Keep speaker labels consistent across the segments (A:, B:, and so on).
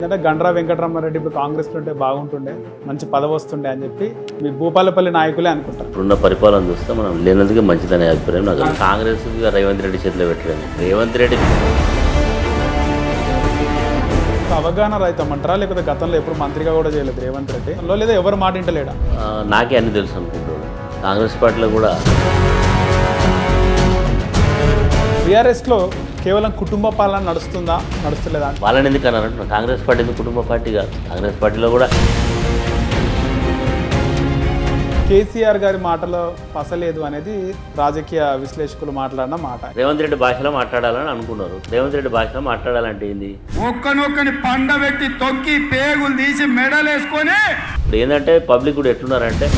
A: అంటే గండ్రా వెంకటరామారెడ్డి ఇప్పుడు కాంగ్రెస్లో ఉంటే బాగుంటుండే, మంచి పదవి వస్తుండే అని చెప్పి మీ భూపాలపల్లి నాయకులే అనుకుంటారు.
B: ఇప్పుడున్న పరిపాలన చూస్తే మనం లేనందుకే మంచిదనే అభిప్రాయం నాకు. కాంగ్రెస్ రేవంత్ రెడ్డి చేతిలో పెట్టలేదు. రేవంత్ రెడ్డి
A: అవగాహన రైతమంటారా, లేకపోతే గతంలో ఎప్పుడు మంత్రిగా కూడా చేయలేదు రేవంత్ రెడ్డి, లేదా ఎవరు మాట వింటలేడా?
B: నాకే అన్ని తెలుసు అనుకుంటాడు. కాంగ్రెస్ పార్టీలో కూడా
A: బీఆర్ఎస్లో కేవలం కుటుంబ పాలన నడుస్తుందా, నడుస్తలేదా?
B: వాళ్ళని ఎందుకు అన్నారంటే కాంగ్రెస్ పార్టీ ఎందుకు కుటుంబ పార్టీ కాదు. కాంగ్రెస్ పార్టీలో కూడా
A: కేసీఆర్ గారి మాటలో పసలేదు అనేది రాజకీయ విశ్లేషకులు మాట్లాడిన మాట.
B: రేవంత్ రెడ్డి భాషలో మాట్లాడాలని అనుకున్నారు. రేవంత్ రెడ్డి భాషలో మాట్లాడాలంటే ఏంది?
C: ఒక్కనొక్కని పండబెట్టి తొక్కి పేగులు తీసి మెడలేసుకొని
B: ఇప్పుడు ఏంటంటే పబ్లిక్ కూడా ఎట్లున్నారంటే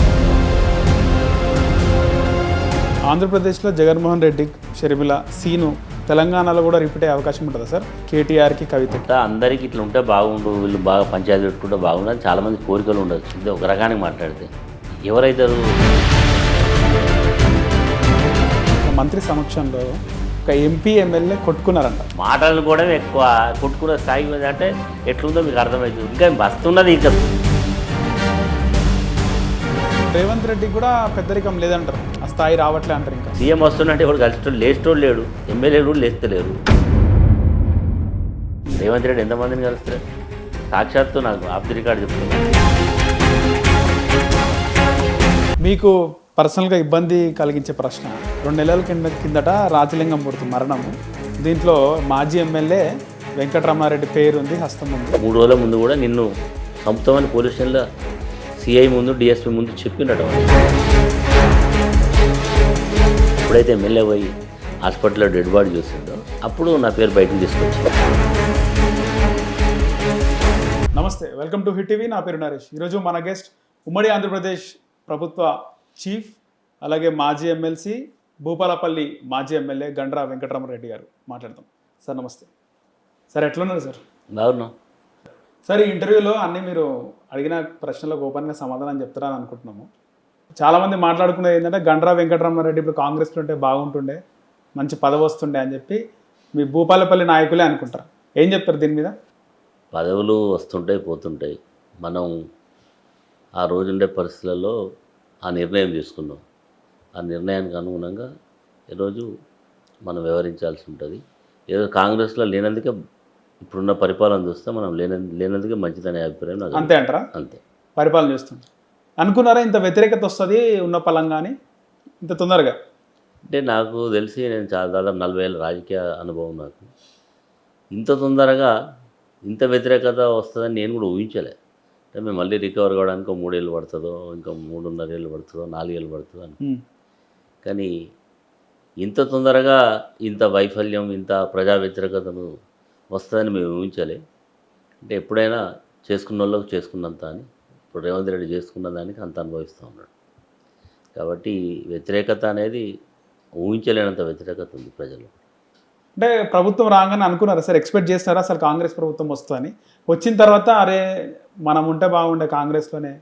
A: ఆంధ్రప్రదేశ్లో జగన్మోహన్ రెడ్డి, షర్మిల, సీను, తెలంగాణలో కూడా రిపీట్ అయ్యే అవకాశం ఉంటుందా సార్? కేటీఆర్కి, కవిత
B: అందరికీ ఇట్లా ఉంటే బాగుండు, వీళ్ళు బాగా పంచాయతీ పెట్టుకుంటే బాగుండు అని చాలామంది కోరికలు ఉండొచ్చు. ఇది ఒక రకానికి మాట్లాడితే ఎవరైతారు?
A: మంత్రి సమక్షంలో ఒక ఎంపీ, ఎమ్మెల్యే కొట్టుకున్నారంట.
B: మాటలను కూడా ఎక్కువ కొట్టుకున్న స్థాయి మీద అంటే ఎట్లుందో మీకు అర్థమవుతుంది. ఇంకా వస్తున్నది ఇంకా
A: రేవంత్ రెడ్డి కూడా పెద్దరికం లేదంటారు, ఆ స్థాయి రావట్లే అంటారు. ఇంకా
B: సీఎం వస్తున్నట్టు ఎవరు కలిసి లేచేటోడు లేడు, ఎమ్మెల్యేలు కూడా లేస్తలేరు. రేవంత్ రెడ్డి ఎంతమందిని కలుస్తారు? సాక్షాత్తు నాకు ఆఫ్ ది రికార్డ్ చెప్తున్నారు.
A: మీకు పర్సనల్గా ఇబ్బంది కలిగించే ప్రశ్న, 2 నెలల కిందట రాజలింగం మూర్తి మరణము, దీంట్లో మాజీ ఎమ్మెల్యే వెంకటరమారెడ్డి పేరు ఉంది, హస్తం ఉంది.
B: 3 రోజుల ముందు కూడా నిన్ను చంపుతామని పోలీస్ స్టేషన్లో సిఐ ముందు, డిఎస్పీ ముందు చెప్పినట్టు. ఎప్పుడైతే ఎమ్మెల్యే పోయి హాస్పిటల్లో డెడ్ బాడీ చూసిండో అప్పుడు నా పేరు బయటకు తీసుకొచ్చింది.
A: నమస్తే, వెల్కమ్ టు హిట్ టీవీ. నా పేరు నరేష్. ఈరోజు మన గెస్ట్ ఉమ్మడి ఆంధ్రప్రదేశ్ ప్రభుత్వ చీఫ్, అలాగే మాజీ ఎమ్మెల్సీ, భూపాలపల్లి మాజీ ఎమ్మెల్యే గండ్రా వెంకటరామారెడ్డి గారు. మాట్లాడదాం. సార్ నమస్తే. సార్ ఎట్లున్నారు సార్?
B: బాగున్నా
A: సార్. ఈ ఇంటర్వ్యూలో అన్నీ మీరు అడిగిన ప్రశ్నలకు ఓపెన్గా సమాధానం చెప్తారని అనుకుంటున్నాము. చాలామంది మాట్లాడుకునేది ఏంటంటే గండ్రా వెంకటరామారెడ్డి ఇప్పుడు కాంగ్రెస్లో ఉంటే బాగుంటుండే, మంచి పదవి వస్తుండే అని చెప్పి మీ భూపాలపల్లి నాయకులే అనుకుంటారు. ఏం చెప్తారు దీని మీద?
B: పదవులు వస్తుంటాయి, పోతుంటాయి. మనం ఆ రోజుండే పరిస్థితులలో ఆ నిర్ణయం తీసుకున్నాం. ఆ నిర్ణయానికి అనుగుణంగా ఈరోజు మనం వ్యవహరించాల్సి ఉంటుంది. ఏదో కాంగ్రెస్లో లేనందుకే ఇప్పుడున్న పరిపాలన చూస్తే మనం లేనందుకే మంచిదనే అభిప్రాయం నాకు.
A: అంతే అంటారా?
B: అంతే.
A: పరిపాలన చేస్తుంది అనుకున్నారా? ఇంత వ్యతిరేకత వస్తుంది ఉన్న పలంగాని ఇంత తొందరగా?
B: అంటే నాకు తెలిసి నేను దాదాపు 40 ఏళ్ళ రాజకీయ అనుభవం నాకు. ఇంత తొందరగా ఇంత వ్యతిరేకత వస్తుందని నేను కూడా ఊహించలే. అంటే మేము మళ్ళీ రికవర్ కావడానికి 3 ఏళ్ళు పడుతుందో, ఇంకా 3.5 ఏళ్ళు పడుతుందో, 4 ఏళ్ళు పడుతుందో అని. కానీ ఇంత తొందరగా ఇంత వైఫల్యం, ఇంత ప్రజా వ్యతిరేకతను వస్తుందని మేము ఊహించలే. అంటే ఎప్పుడైనా చేసుకున్న వాళ్ళకు చేసుకున్నంత అని, ఇప్పుడు రేవంత్ రెడ్డి చేసుకున్న దానికి అంత అనుభవిస్తూ ఉన్నాడు. కాబట్టి వ్యతిరేకత అనేది ఊహించలేనంత వ్యతిరేకత ఉంది ప్రజలు.
A: అంటే ప్రభుత్వం రాగానే అనుకున్నారా సార్? ఎక్స్పెక్ట్ చేస్తారా అసలు కాంగ్రెస్ ప్రభుత్వం వస్తుందని? వచ్చిన తర్వాత అరే మనం ఉంటే బాగుండే, కాంగ్రెస్లోనే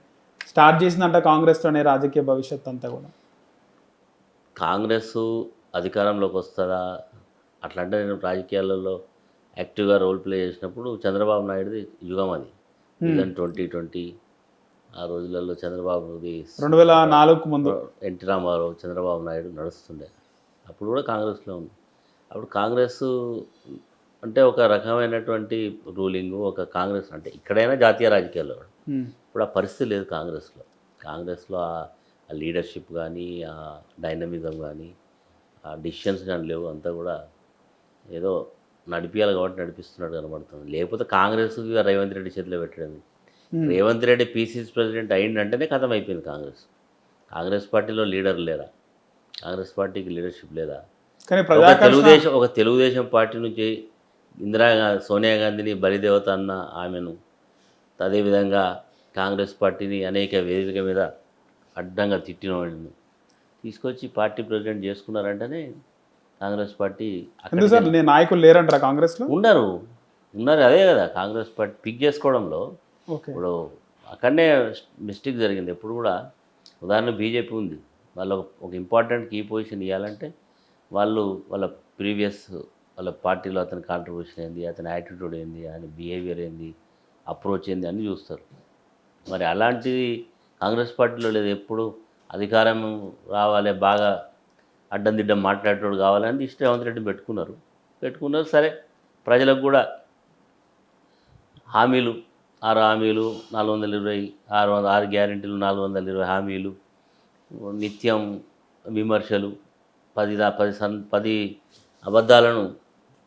A: స్టార్ట్ చేసిందంట, కాంగ్రెస్లోనే రాజకీయ భవిష్యత్ అంతా కూడా.
B: కాంగ్రెస్ అధికారంలోకి వస్తుందా అట్లా అంటే, నేను రాజకీయాలలో యాక్టివ్గా రోల్ ప్లే చేసినప్పుడు చంద్రబాబు నాయుడుది యుగం అది. 2020 ఆ రోజులలో చంద్రబాబుది
A: 2004 ముందు
B: ఎన్టీ రామారావు, చంద్రబాబు నాయుడు నడుస్తుండే. అప్పుడు కూడా కాంగ్రెస్లో ఉంది. అప్పుడు కాంగ్రెస్ అంటే ఒక రకమైనటువంటి రూలింగు, ఒక కాంగ్రెస్ అంటే ఇక్కడైనా జాతీయ రాజకీయాల్లో కూడా. ఇప్పుడు ఆ పరిస్థితి లేదు కాంగ్రెస్లో ఆ లీడర్షిప్ కానీ, ఆ డైనమిజం కానీ, ఆ డిసిషన్స్ కానీ లేవు. అంతా కూడా ఏదో నడిపించాలి కాబట్టి నడిపిస్తున్నాడు కనబడుతుంది. లేకపోతే కాంగ్రెస్ రేవంత్ రెడ్డి చేతిలో పెట్టడం. రేవంత్ రెడ్డి పీసీసీ ప్రెసిడెంట్ అయిందంటేనే కథం అయిపోయింది కాంగ్రెస్ పార్టీలో లీడర్ లేరా? కాంగ్రెస్ పార్టీకి లీడర్షిప్ లేదా? ఒక తెలుగుదేశం పార్టీ నుంచి సోనియా గాంధీని బలిదేవత అన్న ఆమెను, అదేవిధంగా కాంగ్రెస్ పార్టీని అనేక వేదిక మీద అడ్డంగా తిట్టిన వాళ్ళని తీసుకొచ్చి పార్టీ ప్రెసిడెంట్ చేసుకున్నారంటేనే కాంగ్రెస్ పార్టీ.
A: నాయకులు లేరంటారా కాంగ్రెస్లో?
B: ఉన్నారు. అదే కదా కాంగ్రెస్ పార్టీ పిక్ చేసుకోవడంలో ఇప్పుడు అక్కడనే మిస్టేక్ జరిగింది. ఎప్పుడు కూడా ఉదాహరణ బీజేపీ ఉంది, వాళ్ళు ఒక ఇంపార్టెంట్ కీ పొజిషన్ ఇవ్వాలంటే వాళ్ళ ప్రీవియస్ వాళ్ళ పార్టీలో అతని కాంట్రిబ్యూషన్ ఏంది, అతని యాటిట్యూడ్ ఏంది, ఆయన బిహేవియర్ ఏంది, అప్రోచ్ ఏంది అని చూస్తారు. మరి అలాంటిది కాంగ్రెస్ పార్టీలో లేదు. ఎప్పుడు అధికారం రావాలి, బాగా అడ్డం దిడ్డం మాట్లాడేటోడు కావాలని రేవంత్ రెడ్డి పెట్టుకున్నారు. సరే, ప్రజలకు కూడా హామీలు 6 హామీలు 420, 6 గ్యారెంటీలు 420 హామీలు, నిత్యం విమర్శలు, 10 అబద్ధాలను,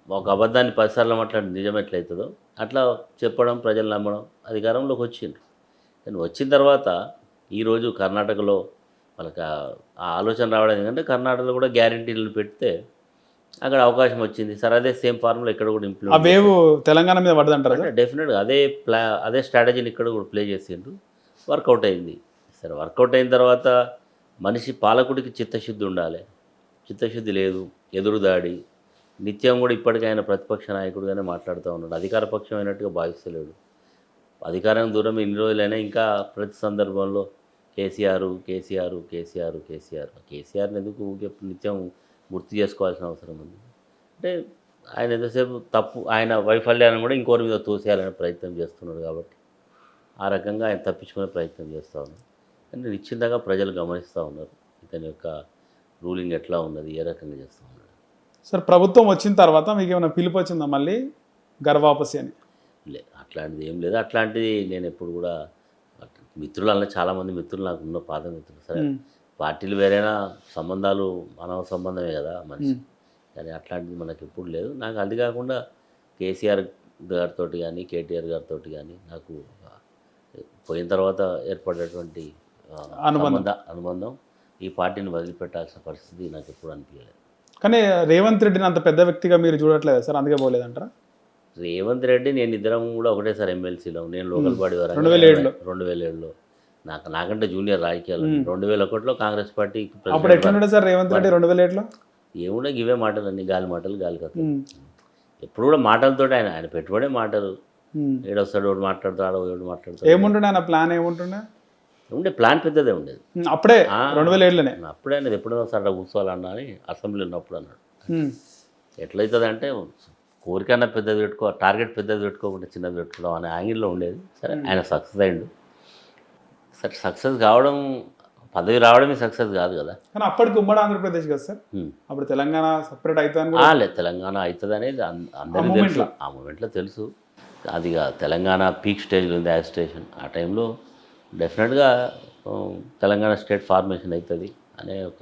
B: ఒక అబద్ధాన్ని 10 సార్లు మాట్లాడి నిజం ఎట్లయితుందో అట్లా చెప్పడం, ప్రజలు నమ్మడం, అధికారంలోకి వచ్చిండ్రు. కానీ వచ్చిన తర్వాత ఈరోజు కర్ణాటకలో వాళ్ళకి ఆ ఆలోచన రావడం ఏంటంటే కర్ణాటకలో కూడా గ్యారెంటీలను పెడితే అక్కడ అవకాశం వచ్చింది. సరే, అదే సేమ్ ఫార్ములా ఇక్కడ కూడా ఇంప్లిమెంట్,
A: ఆ వేవ్ తెలంగాణ మీద పడదంటారా?
B: డెఫినెట్గా అదే స్ట్రాటజీని ఇక్కడ కూడా ప్లే చేసిండ్రు. వర్కౌట్ అయింది. సరే, వర్కౌట్ అయిన తర్వాత మనిషి పాలకుడికి చిత్తశుద్ధి ఉండాలి. చిత్తశుద్ధి లేదు, ఎదురుదాడి, నిత్యం కూడా ఇప్పటికైనా ప్రతిపక్ష నాయకుడిగానే మాట్లాడుతూ ఉన్నాడు. అధికార పక్షం అయినట్టుగా భావిస్తలేడు. అధికారం దూరం ఇన్ని రోజులైనా ఇంకా ప్రతి సందర్భంలో కేసీఆర్ని ఎందుకు నిత్యం గుర్తు చేసుకోవాల్సిన అవసరం ఉంది? అంటే ఆయన ఎంతసేపు తప్పు, ఆయన వైఫల్యాన్ని కూడా ఇంకోరి మీద తోసేయాలనే ప్రయత్నం చేస్తున్నాడు. కాబట్టి ఆ రకంగా ఆయన తప్పించుకునే ప్రయత్నం చేస్తూ ఉన్నాడు. కానీ నిశ్చితంగా ప్రజలు గమనిస్తూ ఉన్నారు ఇతని యొక్క రూలింగ్ ఎట్లా ఉన్నది, ఏ రకంగా చేస్తూ ఉన్నాడు.
A: సార్, ప్రభుత్వం వచ్చిన తర్వాత మీకు ఏమైనా పిలుపు వచ్చిందా మళ్ళీ గర్వాపసి అని?
B: అట్లాంటిది ఏం లేదు. అట్లాంటిది నేను ఎప్పుడు కూడా మిత్రులలో చాలామంది మిత్రులు నాకు ఉన్న పాత మిత్రులు. సరే, పార్టీలు వేరైనా సంబంధాలు మానవ సంబంధమే కదా మనిషి. కానీ అట్లాంటిది మనకు ఎప్పుడు లేదు. నాకు అది కాకుండా కేసీఆర్ గారితో కానీ కేటీఆర్ గారితో కానీ నాకు పోయిన తర్వాత ఏర్పడేటువంటి అనుబంధం ఈ పార్టీని వదిలిపెట్టాల్సిన పరిస్థితి నాకు ఎప్పుడు అనిపించలేదు.
A: కానీ రేవంత్ రెడ్డిని అంత పెద్ద వ్యక్తిగా మీరు చూడట్లేదు సార్, అందుకే పోలేదంటారా?
B: రేవంత్ రెడ్డి నేను ఇద్దరం కూడా ఒకటేసారి ఎమ్మెల్సీలో, నేను లోకల్ బాడీ 2007లో, నాకంటే జూనియర్ రాజకీయాలు. 2001లో కాంగ్రెస్ పార్టీ
A: అప్పుడు ఎట్లా సార్ రేవంత్ రెడ్డి 2007లో?
B: ఏమున్నా ఇవే మాటలు, అన్ని గాలి కథలు. ఎప్పుడు కూడా మాటలతో ఆయన పెట్టుబడే మాటలు. ఏడొస్తాడు ఒకటి మాట్లాడతాడు, ఒకటి మాట్లాడతాడు.
A: ఏముంటుండే ఆయన ప్లాన్?
B: ఉండే ప్లాన్ పెద్దదే ఉండేది
A: అప్పుడే 2007లోనే.
B: అప్పుడే అనేది ఎప్పుడో సరే కూర్చోవాలన్నా అని అసెంబ్లీ ఉన్నప్పుడు అన్నాడు. ఎట్లయితుంది అంటే కోరికన్నా పెద్దది టార్గెట్ పెద్దది పెట్టుకోకుండా చిన్నది పెట్టుకోవడం అనే యాంగిల్లో ఉండేది. సరే, ఆయన సక్సెస్ అయ్యిండు. సరే, సక్సెస్ కావడం, పదవి రావడమే సక్సెస్ కాదు కదా.
A: కానీ అప్పటికి ఉమ్మడి ఆంధ్రప్రదేశ్ కదా సార్, అప్పుడు తెలంగాణ సపరేట్ అవుతుంది.
B: లేదు, తెలంగాణ అవుతుంది అనేది అందరికీ తెలుసు. ఆ మూమెంట్లో తెలుసు. అది తెలంగాణ పీక్ స్టేజ్లో ఉంది, యాజిటేషన్. ఆ టైంలో డెఫినెట్గా తెలంగాణ స్టేట్ ఫార్మేషన్ అవుతుంది అనే ఒక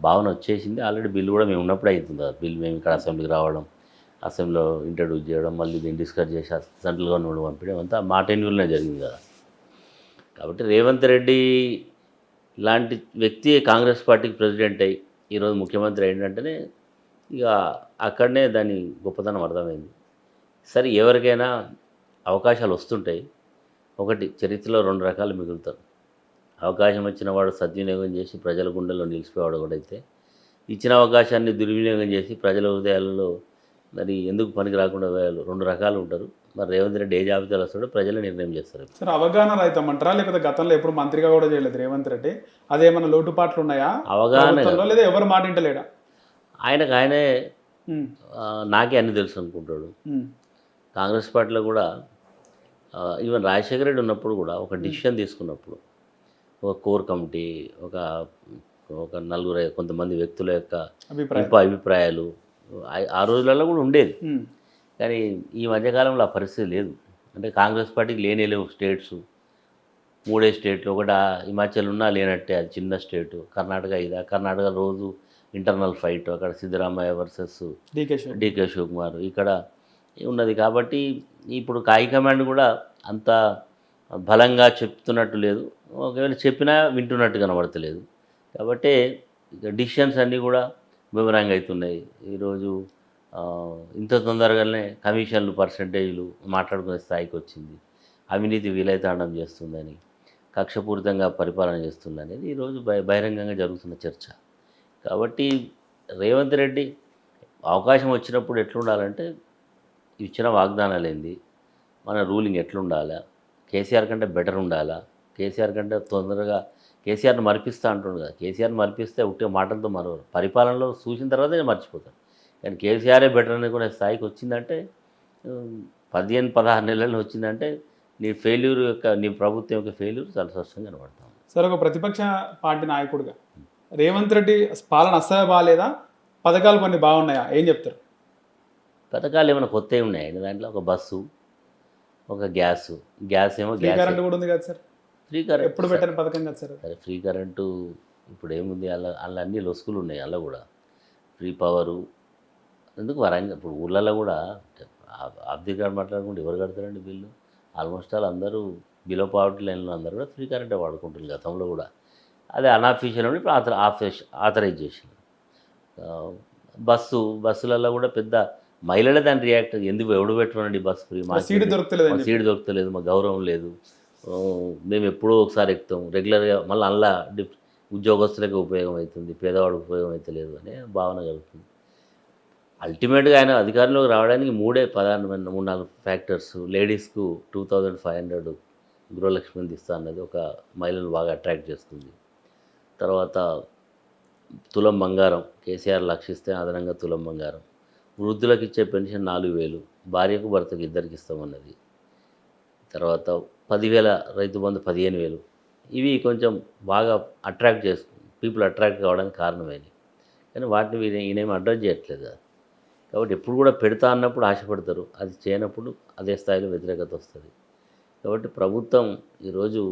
B: భావన వచ్చేసింది. ఆల్రెడీ బిల్లు కూడా మేము ఉన్నప్పుడు అవుతుంది కదా. బిల్లు మేము ఇక్కడ అసెంబ్లీకి రావడం, అసెంబ్లీలో ఇంట్రడ్యూస్ చేయడం, మళ్ళీ దీన్ని డిస్కస్ చేసి సెంట్రల్ గవర్నమెంట్ పంపించడం అంతా మా టెన్యూర్లోనే జరిగింది కదా. కాబట్టి రేవంత్ రెడ్డి ఇలాంటి వ్యక్తి కాంగ్రెస్ పార్టీకి ప్రెసిడెంట్ అయ్యి ఈరోజు ముఖ్యమంత్రి ఏంటంటేనే ఇక అక్కడనే దాని గొప్పతనం అర్థమైంది. సరే, ఎవరికైనా అవకాశాలు వస్తుంటాయి. ఒకటి, చరిత్రలో 2 రకాలు మిగులుతారు. అవకాశం వచ్చిన వాడు సద్వినియోగం చేసి ప్రజల గుండెల్లో నిలిచిపోయాడు ఒకడైతే, ఇచ్చిన అవకాశాన్ని దుర్వినియోగం చేసి ప్రజల హృదయాలలో మరి ఎందుకు పనికి రాకుండా 2 రకాలు ఉంటారు. మరి రేవంత్ రెడ్డి ఏ జాబితాలో వస్తాడో ప్రజలు నిర్ణయం చేస్తారు.
A: సార్, అవగాహన రైతమంటారా, లేకపోతే గతంలో ఎప్పుడు మంత్రిగా కూడా చేయలేదు రేవంత్ రెడ్డి, అదేమన్నా లోటుపాట్లు ఉన్నాయా అవగాహన, లేదా ఎవరు మాట వింటలేడా?
B: ఆయనే నాకే అన్ని తెలుసు అనుకుంటాడు. కాంగ్రెస్ పార్టీలో కూడా ఈవెన్ రాజశేఖర రెడ్డి ఉన్నప్పుడు కూడా ఒక డిసిషన్ తీసుకున్నప్పుడు ఒక కోర్ కమిటీ, ఒక నలుగురు కొంతమంది వ్యక్తుల యొక్క అభిప్రాయాలు ఆ రోజులలో కూడా ఉండేది. కానీ ఈ మధ్యకాలంలో ఆ పరిస్థితి లేదు. అంటే కాంగ్రెస్ పార్టీకి లేవు స్టేట్స్, 3 స్టేట్లు. ఒకటి హిమాచల్ ఉన్నా లేనట్టే, అది చిన్న స్టేటు. కర్ణాటక రోజు ఇంటర్నల్ ఫైట్, అక్కడ సిద్ధరామయ్య వర్సెస్ డికే శివకుమార్ ఇక్కడ ఉన్నది. కాబట్టి ఇప్పుడు హైకమాండ్ కూడా అంత బలంగా చెప్తున్నట్టు లేదు, ఒకవేళ చెప్పినా వింటున్నట్టు కనబడతలేదు. కాబట్టి డిసిషన్స్ అన్నీ కూడా వివరంగా అవుతున్నాయి. ఈరోజు ఇంత తొందరగానే కమిషన్లు పర్సంటేజ్లు మాట్లాడుకునే స్థాయికి వచ్చింది. అవినీతి విలయతాండం చేస్తుందని, కక్షపూరితంగా పరిపాలన చేస్తుందనేది ఈరోజు బహిరంగంగా జరుగుతున్న చర్చ. కాబట్టి రేవంత్ రెడ్డి అవకాశం వచ్చినప్పుడు ఎట్లుండాలంటే, ఇచ్చిన వాగ్దానాలు ఏంది, మన రూలింగ్ ఎట్లుండాలా, కేసీఆర్ కంటే బెటర్ ఉండాలా, కేసీఆర్ కంటే తొందరగా కేసీఆర్ని మరిపిస్తా అంటుండు కదా. కేసీఆర్ని మరిపిస్తే ఉట్టే మాటలతో మరొకరు పరిపాలనలో చూసిన తర్వాత నేను మర్చిపోతాను. కానీ కేసీఆరే బెటర్ అనుకునే స్థాయికి వచ్చిందంటే, 15-16 నెలల్లో వచ్చిందంటే నీ ఫెయిల్యూర్ యొక్క నీ ప్రభుత్వం యొక్క ఫెయిల్యూర్ చాలా స్పష్టంగా కనబడతాం.
A: సార్ ఒక ప్రతిపక్ష పార్టీ నాయకుడిగా రేవంత్ రెడ్డి పాలన అస్సలు బాగాలేదా, పథకాలు కొన్ని బాగున్నాయా, ఏం చెప్తారు?
B: పథకాలు ఏమైనా కొత్తవి ఉన్నాయి ఆయన దాంట్లో? ఒక బస్సు, ఒక గ్యాస్ ఏమో
A: ఫ్రీ
B: గ్యాస్
A: కరెంట్ కూడా ఉంది కదా సార్,
B: ఫ్రీ కరెంట్.
A: ఎప్పుడు పెట్టిన పథకం కదా సార్.
B: సరే ఫ్రీ కరెంటు ఇప్పుడు ఏముంది, అలా అన్ని లొసుకులు ఉన్నాయి. అలా కూడా ఫ్రీ పవరు ఎందుకు వరంగల్ ఇప్పుడు ఊళ్ళల్లో కూడా ఆర్థిక కార్డు మాట్లాడుకుంటే ఎవరు కడతారండి బిల్లు? ఆల్మోస్ట్ ఆల్ అందరూ బిలో పావర్టీ లైన్లో అందరూ కూడా ఫ్రీ కరెంటే వాడుకుంటున్నారు గతంలో కూడా. అదే అన్అఫీషియల్ ఉండి ఇప్పుడు ఆథరైజ్ చేసింది. బస్సులలో కూడా పెద్ద మహిళలే దాని రియాక్ట్ ఎందుకు ఎవడు పెట్టుకోనండి బస్సు ఫ్రీ, మా
A: సీటు దొరకలేదు,
B: మా సీటు దొరకలేదు, మా గౌరవం లేదు, మేము ఎప్పుడో ఒకసారి ఎక్కుతాం రెగ్యులర్గా, మళ్ళీ అలా ఉద్యోగస్తులకు ఉపయోగం అవుతుంది, పేదవాడికి ఉపయోగం అయితే లేదు అనే భావన కలుగుతుంది. అల్టిమేట్గా ఆయన అధికారంలోకి రావడానికి ప్రధానమైన 3-4 ఫ్యాక్టర్స్. లేడీస్కు 2500 గృహలక్ష్మి ఇస్తా అన్నది ఒక మహిళను బాగా అట్రాక్ట్ చేస్తుంది. తర్వాత తులం బంగారం, కేసీఆర్ లక్షిస్తే అదనంగా తులం బంగారం. వృద్ధులకు ఇచ్చే పెన్షన్ 4000, భార్యకు భర్తకు ఇద్దరికి ఇస్తామన్నది. తర్వాత 10,000 రైతు బంధు 15,000. ఇవి కొంచెం బాగా పీపుల్ అట్రాక్ట్ కావడానికి కారణమైనవి. కానీ వాటిని ఈయనేమి అడ్రస్ చేయట్లేదు కదా. కాబట్టి ఎప్పుడు కూడా పెడతా అన్నప్పుడు ఆశపడతారు, అది చేయనప్పుడు అదే స్థాయిలో వ్యతిరేకత వస్తుంది. కాబట్టి ప్రభుత్వం ఈరోజు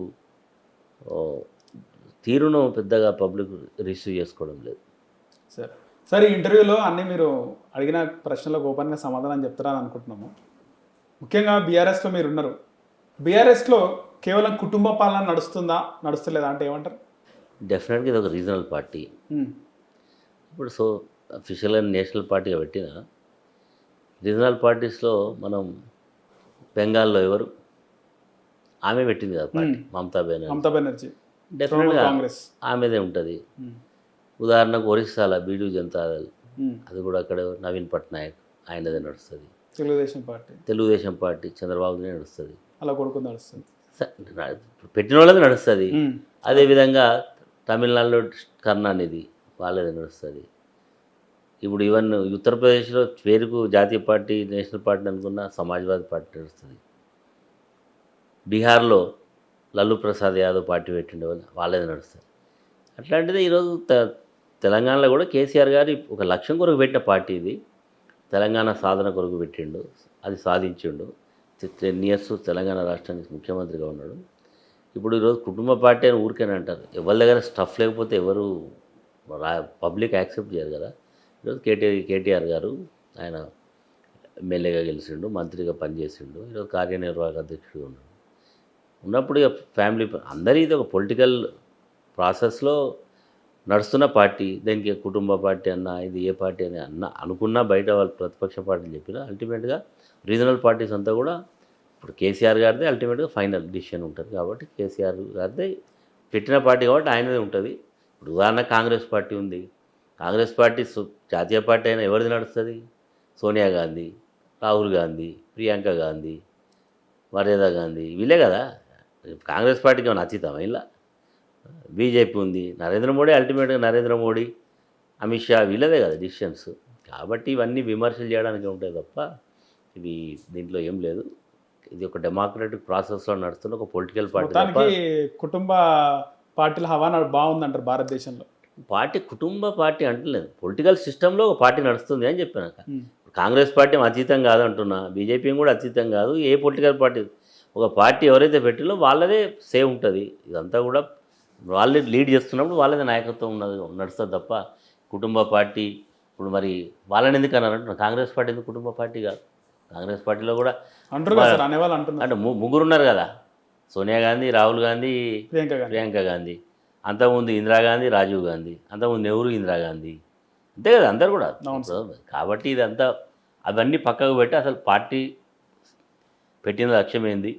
B: తీరును పెద్దగా పబ్లిక్ రిసీవ్ చేసుకోవడం లేదు.
A: సార్ ఈ ఇంటర్వ్యూలో అన్నీ మీరు అడిగిన ప్రశ్నలకు ఓపెన్గా సమాధానం చెప్తారని అనుకుంటున్నాము. ముఖ్యంగా బీఆర్ఎస్లో మీరు ఉన్నారు, బీఆర్ఎస్లో కేవలం కుటుంబ పాలన నడుస్తలేదా అంటే ఏమంటారు?
B: డెఫినెట్గా ఇది ఒక రీజనల్ పార్టీ. ఇప్పుడు అఫీషియల్గా నేషనల్ పార్టీగా పెట్టిన రీజనల్ పార్టీస్లో మనం బెంగాల్లో ఎవరు ఆమె పెట్టింది కదా పార్టీ, మమతా బెనర్జీ. డెఫినెట్గా కాంగ్రెస్ ఆమెదే ఉంటుంది. ఉదాహరణకు ఒరిస్సాలో బీజూ జనతాదళ్, అది కూడా అక్కడ నవీన్ పట్నాయక్ ఆయనదే నడుస్తుంది. తెలుగుదేశం పార్టీ చంద్రబాబుదే నడుస్తుంది,
A: అలా కొడుకు నడుస్తుంది,
B: పెట్టిన వాళ్ళది నడుస్తుంది. అదేవిధంగా తమిళనాడులో కరుణానిధి వాళ్ళదే నడుస్తుంది. ఇప్పుడు ఈవెన్ ఉత్తరప్రదేశ్లో పేరుకు జాతీయ పార్టీ నేషనల్ పార్టీ అనుకున్న సమాజ్వాదీ పార్టీ నడుస్తుంది. బీహార్లో లల్లూ ప్రసాద్ యాదవ్ పార్టీ పెట్టిండే వాళ్ళదే నడుస్తుంది. అట్లాంటిది ఈరోజు తెలంగాణలో కూడా కేసీఆర్ గారి ఒక లక్ష్యం కొరకు పెట్టిన పార్టీ ఇది. తెలంగాణ సాధన కొరకు పెట్టిండు, అది సాధించిండు. 10 years తెలంగాణ రాష్ట్రానికి ముఖ్యమంత్రిగా ఉన్నాడు. ఇప్పుడు ఈరోజు కుటుంబ పార్టీ అని ఊరికేనే అంటారు. ఎవరి దగ్గర స్టఫ్ లేకపోతే ఎవరు పబ్లిక్ యాక్సెప్ట్ చేయరు కదా. ఈరోజు కేటీఆర్ గారు ఆయన ఎమ్మెల్యేగా గెలిచిండు, మంత్రిగా పనిచేసిండు, ఈరోజు కార్యనిర్వాహక అధ్యక్షుడు ఉన్నప్పుడు ఇక ఫ్యామిలీ అందరి ఇది ఒక పొలిటికల్ ప్రాసెస్లో నడుస్తున్న పార్టీ. దానికి కుటుంబ పార్టీ అన్నా ఇది ఏ పార్టీ అని అనుకున్నా బయట వాళ్ళు ప్రతిపక్ష పార్టీలు చెప్పినా అల్టిమేట్గా రీజనల్ పార్టీస్ అంతా కూడా ఇప్పుడు కేసీఆర్ గారిదే అల్టిమేట్గా ఫైనల్ డిసిషన్ ఉంటుంది. కాబట్టి కేసీఆర్ గారిదే పెట్టిన పార్టీ కాబట్టి ఆయనదే ఉంటుంది. ఇప్పుడు ఉదాహరణ కాంగ్రెస్ పార్టీ ఉంది. కాంగ్రెస్ పార్టీ జాతీయ పార్టీ అయినా ఎవరిది నడుస్తుంది? సోనియా గాంధీ, రాహుల్ గాంధీ, ప్రియాంక గాంధీ, మర్యాద గాంధీ, వీళ్ళే కదా. కాంగ్రెస్ పార్టీకి ఏమైనా అతీతమా? ఇలా బీజేపీ ఉంది, నరేంద్ర మోడీ, అల్టిమేట్గా నరేంద్ర మోడీ, అమిత్ షా వీళ్ళదే కదా డిసిషన్స్. కాబట్టి ఇవన్నీ విమర్శలు చేయడానికి ఉంటాయి తప్ప ఇవి దీంట్లో ఏం లేదు. ఇది ఒక డెమోక్రటిక్ ప్రాసెస్లో నడుస్తున్న ఒక పొలిటికల్ పార్టీ తప్ప
A: కుటుంబ పార్టీల హవా బాగుందంటారు భారతదేశంలో.
B: పార్టీ కుటుంబ పార్టీ అంటలేదు, పొలిటికల్ సిస్టంలో ఒక పార్టీ నడుస్తుంది అని చెప్పాను. కాంగ్రెస్ పార్టీ అతీతం కాదంటున్నా, బీజేపీ కూడా అతీతం కాదు. ఏ పొలిటికల్ పార్టీ ఒక పార్టీ ఎవరైతే పెట్టిలో వాళ్ళదే సేవ్ ఉంటుంది. ఇదంతా కూడా వాళ్ళే లీడ్ చేస్తున్నప్పుడు వాళ్ళదే నాయకత్వం నడుస్తుంది తప్ప కుటుంబ పార్టీ ఇప్పుడు మరి వాళ్ళని ఎందుకు అన్నారంటున్నా. కాంగ్రెస్ పార్టీ ఎందుకు కుటుంబ పార్టీ కాదు? కాంగ్రెస్ పార్టీలో కూడా అంటే ముగ్గురు ఉన్నారు కదా, సోనియా గాంధీ, రాహుల్ గాంధీ, ప్రియాంక గాంధీ. అంతకుముందు ఇందిరాగాంధీ, రాజీవ్ గాంధీ, అంతకుముందు నెహ్రూ, ఇందిరాగాంధీ, అంతే కదా అందరు కూడా. కాబట్టి ఇదంతా అవన్నీ పక్కకు పెట్టి అసలు పార్టీ పెట్టిన లక్ష్యం ఏంది,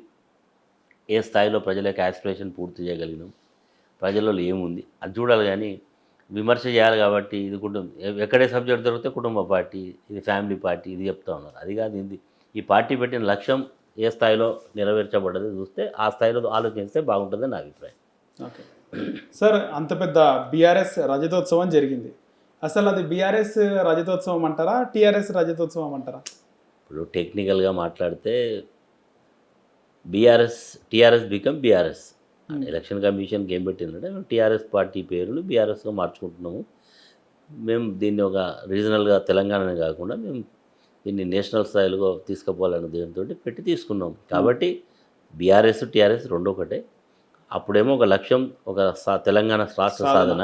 B: ఏ స్థాయిలో ప్రజల యొక్క యాస్పిరేషన్ పూర్తి చేయగలిగినాం, ప్రజల్లో ఏముంది అది చూడాలి. కానీ విమర్శ చేయాలి. కాబట్టి ఇది ఎక్కడే సబ్జెక్ట్ దొరికితే కుటుంబ పార్టీ, ఇది ఫ్యామిలీ పార్టీ, ఇది చెప్తా ఉన్నారు. అది కాదు ఇది. ఈ పార్టీ పెట్టిన లక్ష్యం ఏ స్థాయిలో నెరవేర్చబడ్డది చూస్తే ఆ స్థాయిలో ఆలోచిస్తే బాగుంటుందని నా అభిప్రాయం.
A: ఓకే సార్, అంత పెద్ద బీఆర్ఎస్ రజతోత్సవం జరిగింది. అసలు అది బీఆర్ఎస్ రజతోత్సవం అంటారా, టీఆర్ఎస్ రజతోత్సవం అంటారా?
B: ఇప్పుడు టెక్నికల్గా మాట్లాడితే టీఆర్ఎస్ బికమ్ బీఆర్ఎస్. ఎలక్షన్ కమిషన్కి ఏం పెట్టిందంటే మేము టీఆర్ఎస్ పార్టీ పేరును బీఆర్ఎస్గా మార్చుకుంటున్నాము. మేము దీన్ని ఒక రీజనల్గా తెలంగాణనే కాకుండా మేము దీన్ని నేషనల్ స్థాయిలో తీసుకుపోవాలనే దీంతో పెట్టి తీసుకున్నాం. కాబట్టి బీఆర్ఎస్ టీఆర్ఎస్ రెండు ఒకటే. అప్పుడేమో ఒక లక్ష్యం, ఒక తెలంగాణ రాష్ట్ర సాధన,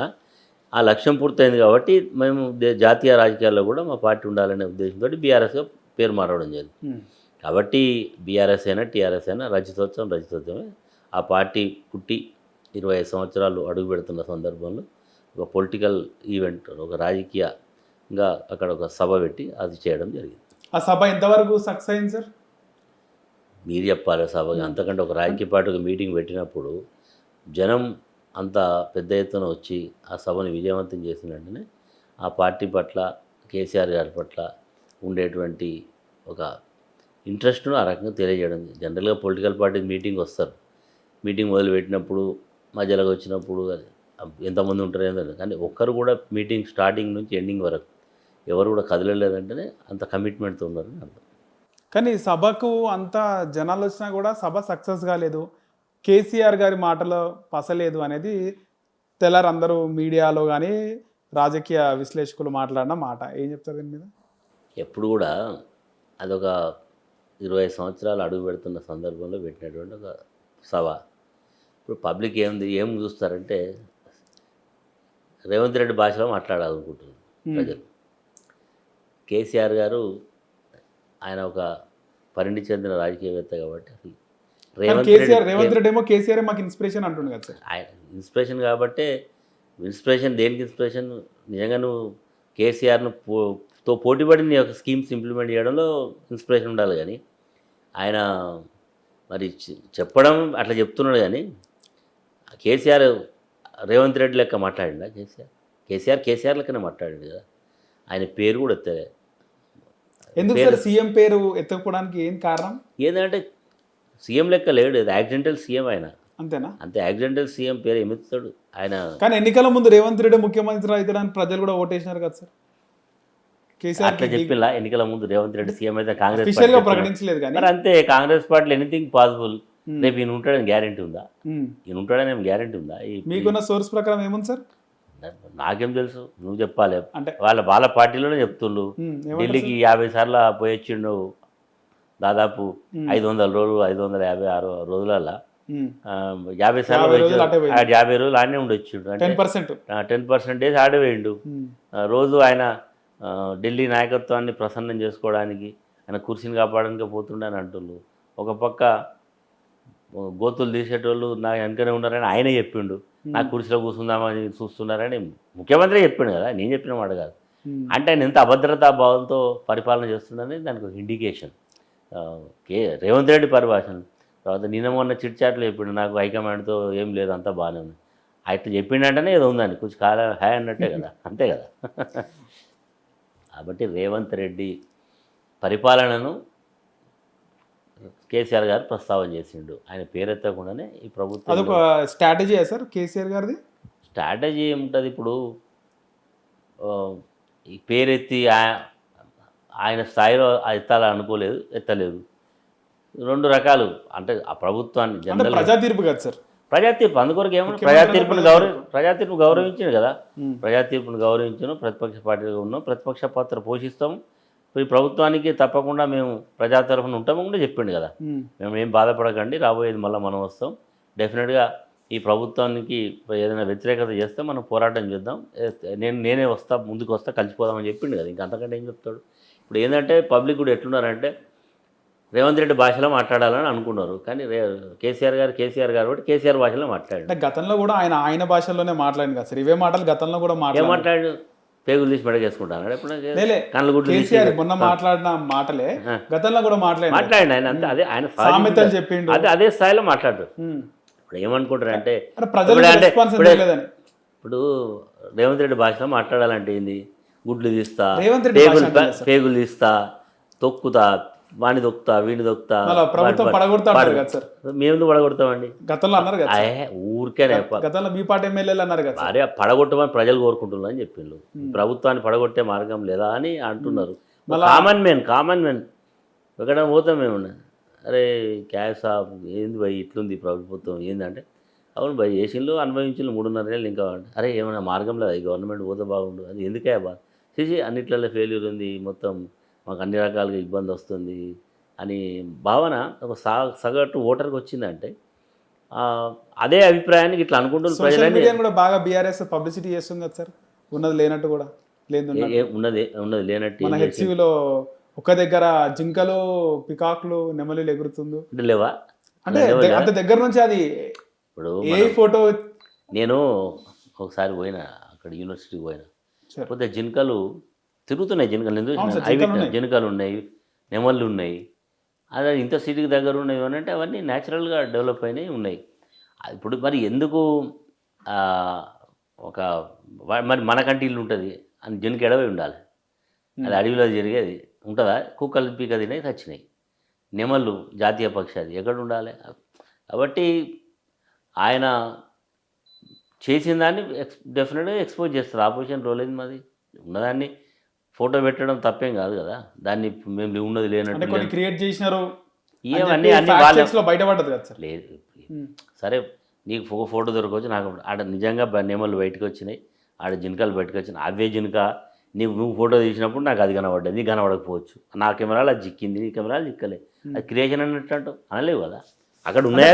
B: ఆ లక్ష్యం పూర్తయింది కాబట్టి మేము జాతీయ రాజకీయాల్లో కూడా మా పార్టీ ఉండాలనే ఉద్దేశంతో బీఆర్ఎస్గా పేరు మారడం జరిగింది. కాబట్టి బీఆర్ఎస్ అయినా టీఆర్ఎస్ అయినా రజతోత్సవమే. ఆ పార్టీ పుట్టి 25 సంవత్సరాలు అడుగు పెడుతున్న సందర్భంలో ఒక పొలిటికల్ ఈవెంట్, ఒక రాజకీయంగా అక్కడ ఒక సభ పెట్టి అది చేయడం జరిగింది.
A: ఆ సభ ఎంతవరకు సక్సెస్ అయింది సార్?
B: మీరు చెప్పాలి సభగా. అంతకంటే ఒక రాజకీయ పార్టీ మీటింగ్ పెట్టినప్పుడు జనం అంత పెద్ద ఎత్తున వచ్చి ఆ సభను విజయవంతం చేసిన వెంటనే ఆ పార్టీ పట్ల, కేసీఆర్ గారి పట్ల ఉండేటువంటి ఒక ఇంట్రెస్ట్ను ఆ రకంగా తెలియజేయడం. జనరల్గా పొలిటికల్ పార్టీ మీటింగ్ వస్తారు, మీటింగ్ మొదలుపెట్టినప్పుడు మధ్యలోకి వచ్చినప్పుడు ఎంతమంది ఉంటారు ఏంటంటే, కానీ ఒక్కరు కూడా మీటింగ్ స్టార్టింగ్ నుంచి ఎండింగ్ వరకు ఎవరు కూడా కదలలేదంటేనే అంత కమిట్మెంట్తో ఉన్నారని అర్థం.
A: కానీ సభకు అంత జనాలు వచ్చినా కూడా సభ సక్సెస్ కాలేదు, కేసీఆర్ గారి మాటలో పసలేదు అనేది తెల్లారు అందరూ మీడియాలో కానీ రాజకీయ విశ్లేషకులు మాట్లాడిన మాట. ఏం చెప్తారు దీని మీద?
B: ఎప్పుడు కూడా అదొక 25 సంవత్సరాలు అడుగు పెడుతున్న సందర్భంలో పెట్టినటువంటి ఒక సభ. ఇప్పుడు పబ్లిక్ ఏం చూస్తారంటే రేవంత్ రెడ్డి భాషలో మాట్లాడాలనుకుంటున్నారు ప్రజలు. కేసీఆర్ గారు ఆయన ఒక పరిణితి చెందిన రాజకీయవేత్త కాబట్టి అసలు
A: రేవంత్ రెడ్డి ఏమో కేసీఆర్ మాకు ఇన్స్పిరేషన్ అంటుండు కదా సార్.
B: ఆయన ఇన్స్పిరేషన్ కాబట్టి, ఇన్స్పిరేషన్ దేనికి ఇన్స్పిరేషన్? నిజంగా నువ్వు కేసీఆర్ను తో పోటీపడి నీ యొక్క స్కీమ్స్ ఇంప్లిమెంట్ చేయడంలో ఇన్స్పిరేషన్ ఉండాలి. కానీ ఆయన మరి చెప్పడం అట్లా చెప్తున్నాడు, కానీ కేసీఆర్ రేవంత్ రెడ్డి లెక్క మాట్లాడిండా? కేసీఆర్ లెక్కనే మాట్లాడాడు కదా. ఆయన పేరు కూడా ఎత్తలే.
A: ఎందుకు సార్ సీఎం పేరు ఎత్తకపోవడానికి ఏం కారణం?
B: ఏంటంటే సీఎం లెక్క లేడు, యాక్సిడెంటల్ సీఎం ఆయన.
A: అంతేనా?
B: అంతే, యాక్సిడెంటల్ సీఎం పేరు ఏమెత్తాడు ఆయన.
A: కానీ ఎన్నికల ముందు రేవంత్ రెడ్డి ముఖ్యమంత్రి అవుతాడని ప్రజలు కూడా ఓటేసినారు కదా సార్. కేసీఆర్
B: అట్లా చెప్పిలా ఎన్నికల ముందు రేవంత్ రెడ్డి సీఎం అయితే కాంగ్రెస్
A: అఫీషియల్ గా ప్రకటించలేదు కానీ
B: మరి అంతే. కాంగ్రెస్ పార్టీలో ఎనీథింగ్ పాసిబుల్. రేపు ఈయన ఉంటాడని గ్యారెంటీ ఉందా? ఈయన ఉంటాడని ఏం గ్యారెంటీ ఉందా?
A: మీకున్న సోర్స్ ప్రకారం ఏముంది సార్?
B: నాకేం తెలుసు, నువ్వు చెప్పాలి.
A: అంటే
B: వాళ్ళ పార్టీలోనే చెప్తుండ్రు. ఢిల్లీకి 50 సార్లు పోయి వచ్చిండు. దాదాపు 500 రోజులు, 556 రోజులలో 50 సార్లు 50 రోజులు ఆడనే ఉండొచ్చిండు. అంటే 10% ఆడే వేయండు. రోజు ఆయన ఢిల్లీ నాయకత్వాన్ని ప్రసన్నం చేసుకోవడానికి, ఆయన కుర్చీని కాపాడడానికి పోతుండే అని అంటుండ్రు. ఒక పక్క గోతులు తీసేటోళ్ళు నా వెనకనే ఉన్నారని ఆయనే చెప్పిండు. నాకు కుర్చీలో కూర్చుందామని చూస్తున్నారని ముఖ్యమంత్రి చెప్పిండు కదా, నేను చెప్పిన మాట కాదు. అంటే ఆయన ఎంత అభద్రతా భావంతో పరిపాలన చేస్తుండని దానికి ఒక ఇండికేషన్. రేవంత్ రెడ్డి పరిభాషణ. తర్వాత నిన్న మొన్న చిట్చాట్లు చెప్పిండు, నాకు హైకమాండ్తో ఏం లేదు, అంతా బాగానే ఉంది. అట్లా చెప్పిండంటేనే ఏదో ఉందని కొంచెం కాలం హాయ్ అన్నట్టే కదా, అంతే కదా. కాబట్టి రేవంత్ రెడ్డి పరిపాలనను కేసీఆర్ గారు ప్రస్తావన చేసిండు. ఆయన పేరెత్తకుండానే ఈ ప్రభుత్వం
A: అదొక స్ట్రాటజీ సార్ కేసీఆర్ గారిది.
B: స్ట్రాటజీ ఏముంటుంది? ఇప్పుడు ఈ పేరెత్తి ఆయన స్థాయిలో ఎత్తాలనుకోలేదు, ఎత్తలేదు. 2 రకాలు. అంటే ఆ ప్రభుత్వాన్ని జనరల్
A: ప్రజా తీర్పు కదా సార్.
B: ప్రజా తీర్పు అందుకొరకు ఏమన్నా ప్రజా తీర్పు గౌరవించింది కదా. ప్రజా తీర్పును గౌరవించను, ప్రతిపక్ష పార్టీగా ఉన్నాం, ప్రతిపక్ష పాత్ర పోషిస్తాము. ఈ ప్రభుత్వానికి తప్పకుండా మేము ప్రజా తరఫున ఉంటాము కూడా చెప్పిండు కదా. మేము ఏం బాధపడకండి, రాబోయేది మళ్ళీ మనం వస్తాం, డెఫినెట్గా ఈ ప్రభుత్వానికి ఏదైనా వ్యతిరేకత చేస్తే మనం పోరాటం చేద్దాం, నేనే వస్తా, ముందుకు వస్తా, కలిసిపోదామని చెప్పిండు కదా. ఇంకా అంతకంటే ఏం చెప్తాడు? ఇప్పుడు ఏంటంటే పబ్లిక్ కూడా ఎట్లున్నారంటే రేవంత్ రెడ్డి భాషలో మాట్లాడాలని అనుకున్నారు, కానీ కేసీఆర్ గారు కాబట్టి కేసీఆర్ భాషలో మాట్లాడాడు.
A: గతంలో కూడా ఆయన భాషలోనే మాట్లాడింది కదా సార్. ఇవే మాటలు గతంలో కూడా
B: మాట్లాడు. పేగులు తీసి మెడకేసుకుంటాను ఎప్పుడు కళ్ళు గుడ్లు
A: మొన్న మాట్లాడిన మాటలే గతంలో కూడా మాట్లాడి
B: ఆయన అంతే. అదే ఆయన
A: చెప్పిండు,
B: అదే స్థాయిలో మాట్లాడు. ఇప్పుడు ఏమనుకుంటారు అంటే ఇప్పుడు రేవంత్ రెడ్డి భాషలో మాట్లాడాలంటే ఏంది? గుడ్లు తీస్తా, పేగులు తీస్తా, తొక్కుతా, వాణి దొక్కుతా, వీడిని దొక్కుతా. మేము పడగొడతామండి.
A: గతంలో అన్నారు కదా
B: ఊరికేనే
A: గతంలో మీ పార్టీ ఎమ్మెల్యేలు అన్నారు కదా,
B: అరే పడగొట్టమని ప్రజలు కోరుకుంటున్నారు అని చెప్పిండు. ప్రభుత్వాన్ని పడగొట్టే మార్గం లేదా అని అంటున్నారు. కామన్ మ్యాన్ ఎక్కడ పోతాం మేము అరే క్యాష్ సాబ్ ఏంది భయ్ ఇట్లుంది ప్రభుత్వం ఏందంటే అవును భయ్ ఏసీలో అనుభవించిన 3.5 ఏళ్ళు ఇంకా అరే ఏమైనా మార్గంలో ఈ గవర్నమెంట్ పోతే బాగుండు అది ఎందుకే బా చేసి అన్నిట్లలో ఫెయిల్యూర్ ఉంది మొత్తం మాకు అన్ని రకాలుగా ఇబ్బంది వస్తుంది అని భావన ఒక సగటు ఓటర్కి వచ్చిందంటే అదే అభిప్రాయానికి ఇట్లా అనుకుంటున్న
A: సోషల్
B: ప్రజలని
A: మీడియా కూడా బాగా బీఆర్ఎస్ పబ్లిసిటీ చేస్తుంది కదా సార్, ఉన్నది లేనట్టు కూడా లేదు
B: ఉన్నది లేనట్టు
A: మన హెచ్సివిలో ఒక దగ్గర జింకలు పికాక్లు నెమలిలు ఎగురుతుంది
B: అంటే లేవా
A: అంటే అంత దగ్గర నుంచి అది
B: ఇప్పుడు
A: ఏ ఫోటో.
B: నేను ఒకసారి పోయినా అక్కడ యూనివర్సిటీకి పోయినా పోతే జింకలు తిరుగుతున్నాయి, జింకలు ఎందుకు జింకలు ఉన్నాయి, నెమళ్ళు ఉన్నాయి, అదే ఇంత సిటీకి దగ్గర ఉన్నాయి అని అంటే అవన్నీ న్యాచురల్గా డెవలప్ అయినాయి ఉన్నాయి. ఇప్పుడు మరి ఎందుకు ఒక మరి మనకంటే ఇల్లు ఉంటుంది అని జింక ఎడవై ఉండాలి, అది అడవిలో జరిగేది ఉంటుందా? కుక్కలు పీక తినాయి చచ్చినాయి, నెమళ్ళు జాతీయ పక్షి అది ఎక్కడ ఉండాలి? కాబట్టి ఆయన చేసిన దాన్ని డెఫినెట్గా ఎక్స్పోజ్ చేస్తారు. ఆపోజిషన్ రోల్ ఏంది మాది, ఉన్నదాన్ని ఫోటో పెట్టడం తప్పేం కాదు కదా, దాన్ని మేము ఉన్నది లేనట్టు
A: కొన్ని క్రియేట్ చేసినారు
B: ఏమన్నీ
A: బయటపడ్డది కదా సార్.
B: లేదు సరే నీకు ఫోటో దొరకవచ్చు, నాకు ఆడ నిజంగా నెమళ్ళు బయటకు వచ్చినాయి, ఆడ జింకలు బయటకు వచ్చినాయి, అవే జింక నువ్వు ఫోటో తీసినప్పుడు నాకు అది కనబడ్డది, నీకు కనబడకపోవచ్చు, నా కెమెరాలో అది చిక్కింది, నీ కెమెరాలు చిక్కలే, అది క్రియేషన్ అన్నట్టు అనలేవు కదా. అక్కడ ఉన్నాయా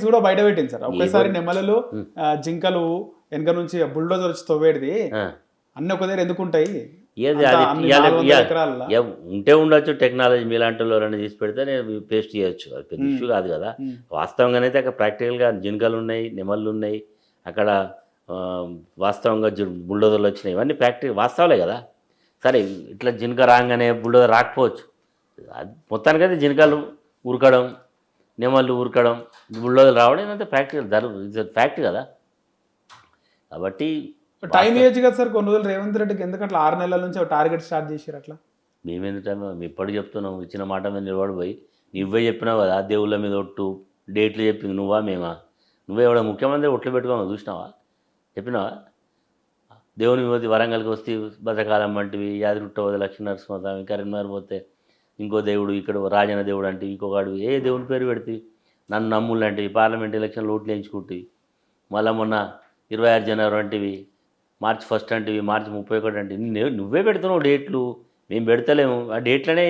A: కూడా బయట పెట్టింది సార్. ఒకేసారి నెమలలు జింకలు వెనక నుంచి బుల్డోజర్ వచ్చి తవ్వేది అన్ని ఒక దగ్గర ఎందుకు ఉంటాయి?
B: ఏది ఉంటే ఉండొచ్చు, టెక్నాలజీ మీలాంటి ఎవరైనా తీసి పెడితే నేను పేస్ట్ చేయొచ్చు, అది పెద్ద ఇష్యూ కాదు కదా. వాస్తవంగానైతే అక్కడ ప్రాక్టికల్గా జింకలు ఉన్నాయి, నెమళ్ళు ఉన్నాయి, అక్కడ వాస్తవంగా బుల్డోజర్లు వచ్చినాయి, ఇవన్నీ వాస్తవాలే కదా. సరే ఇట్లా జింక రాగానే బుల్డోజర్ రాకపోవచ్చు, అది మొత్తానికైతే జింకలు ఉరకడం, నెమళ్ళు ఉరకడం, బుల్డోజర్లు రావడం ఇదంతా ఫ్యాక్ట్ కదా. కాబట్టి
A: టైం ఏజ్ కదా సార్, కొన్ని రోజులు రేవంత్ రెడ్డికి ఎందుకంటే 6 నెలల నుంచి టార్గెట్ స్టార్ట్ చేశారు. అట్లా
B: మేమెందుకు మేము ఎప్పుడు చెప్తున్నాం, ఇచ్చిన మాట మీద నిలబడిపోయి నువ్వే చెప్పినావు కదా, దేవుళ్ళ మీద ఒట్టు డేట్లు చెప్పింది నువ్వా మేమా? నువ్వే ఎవడ ముఖ్యమంత్రి ఒట్లు పెట్టుకోమని చూసినావా, చెప్పినావా? దేవుని పోతే వరంగల్కి వస్తే భద్రకాలం వంటివి, యాదిగుట్ట పోతే లక్ష్మీనరసింహస్వామి, కరీంనగర్ పోతే ఇంకో దేవుడు, ఇక్కడ రాజన దేవుడు అంటే ఇంకొకడు, ఏ దేవుని పేరు పెడితే నన్ను నమ్ముళ్ళు అంటే పార్లమెంట్ ఎలక్షన్లు ఓట్లు వేయించుకుంటే, మళ్ళీ మొన్న 26 జనవరి అంటివి, మార్చి 1 అంటివి, మార్చి 31 అంటే నువ్వే పెడుతున్నావు డేట్లు, మేము పెడతలేము. ఆ డేట్లనే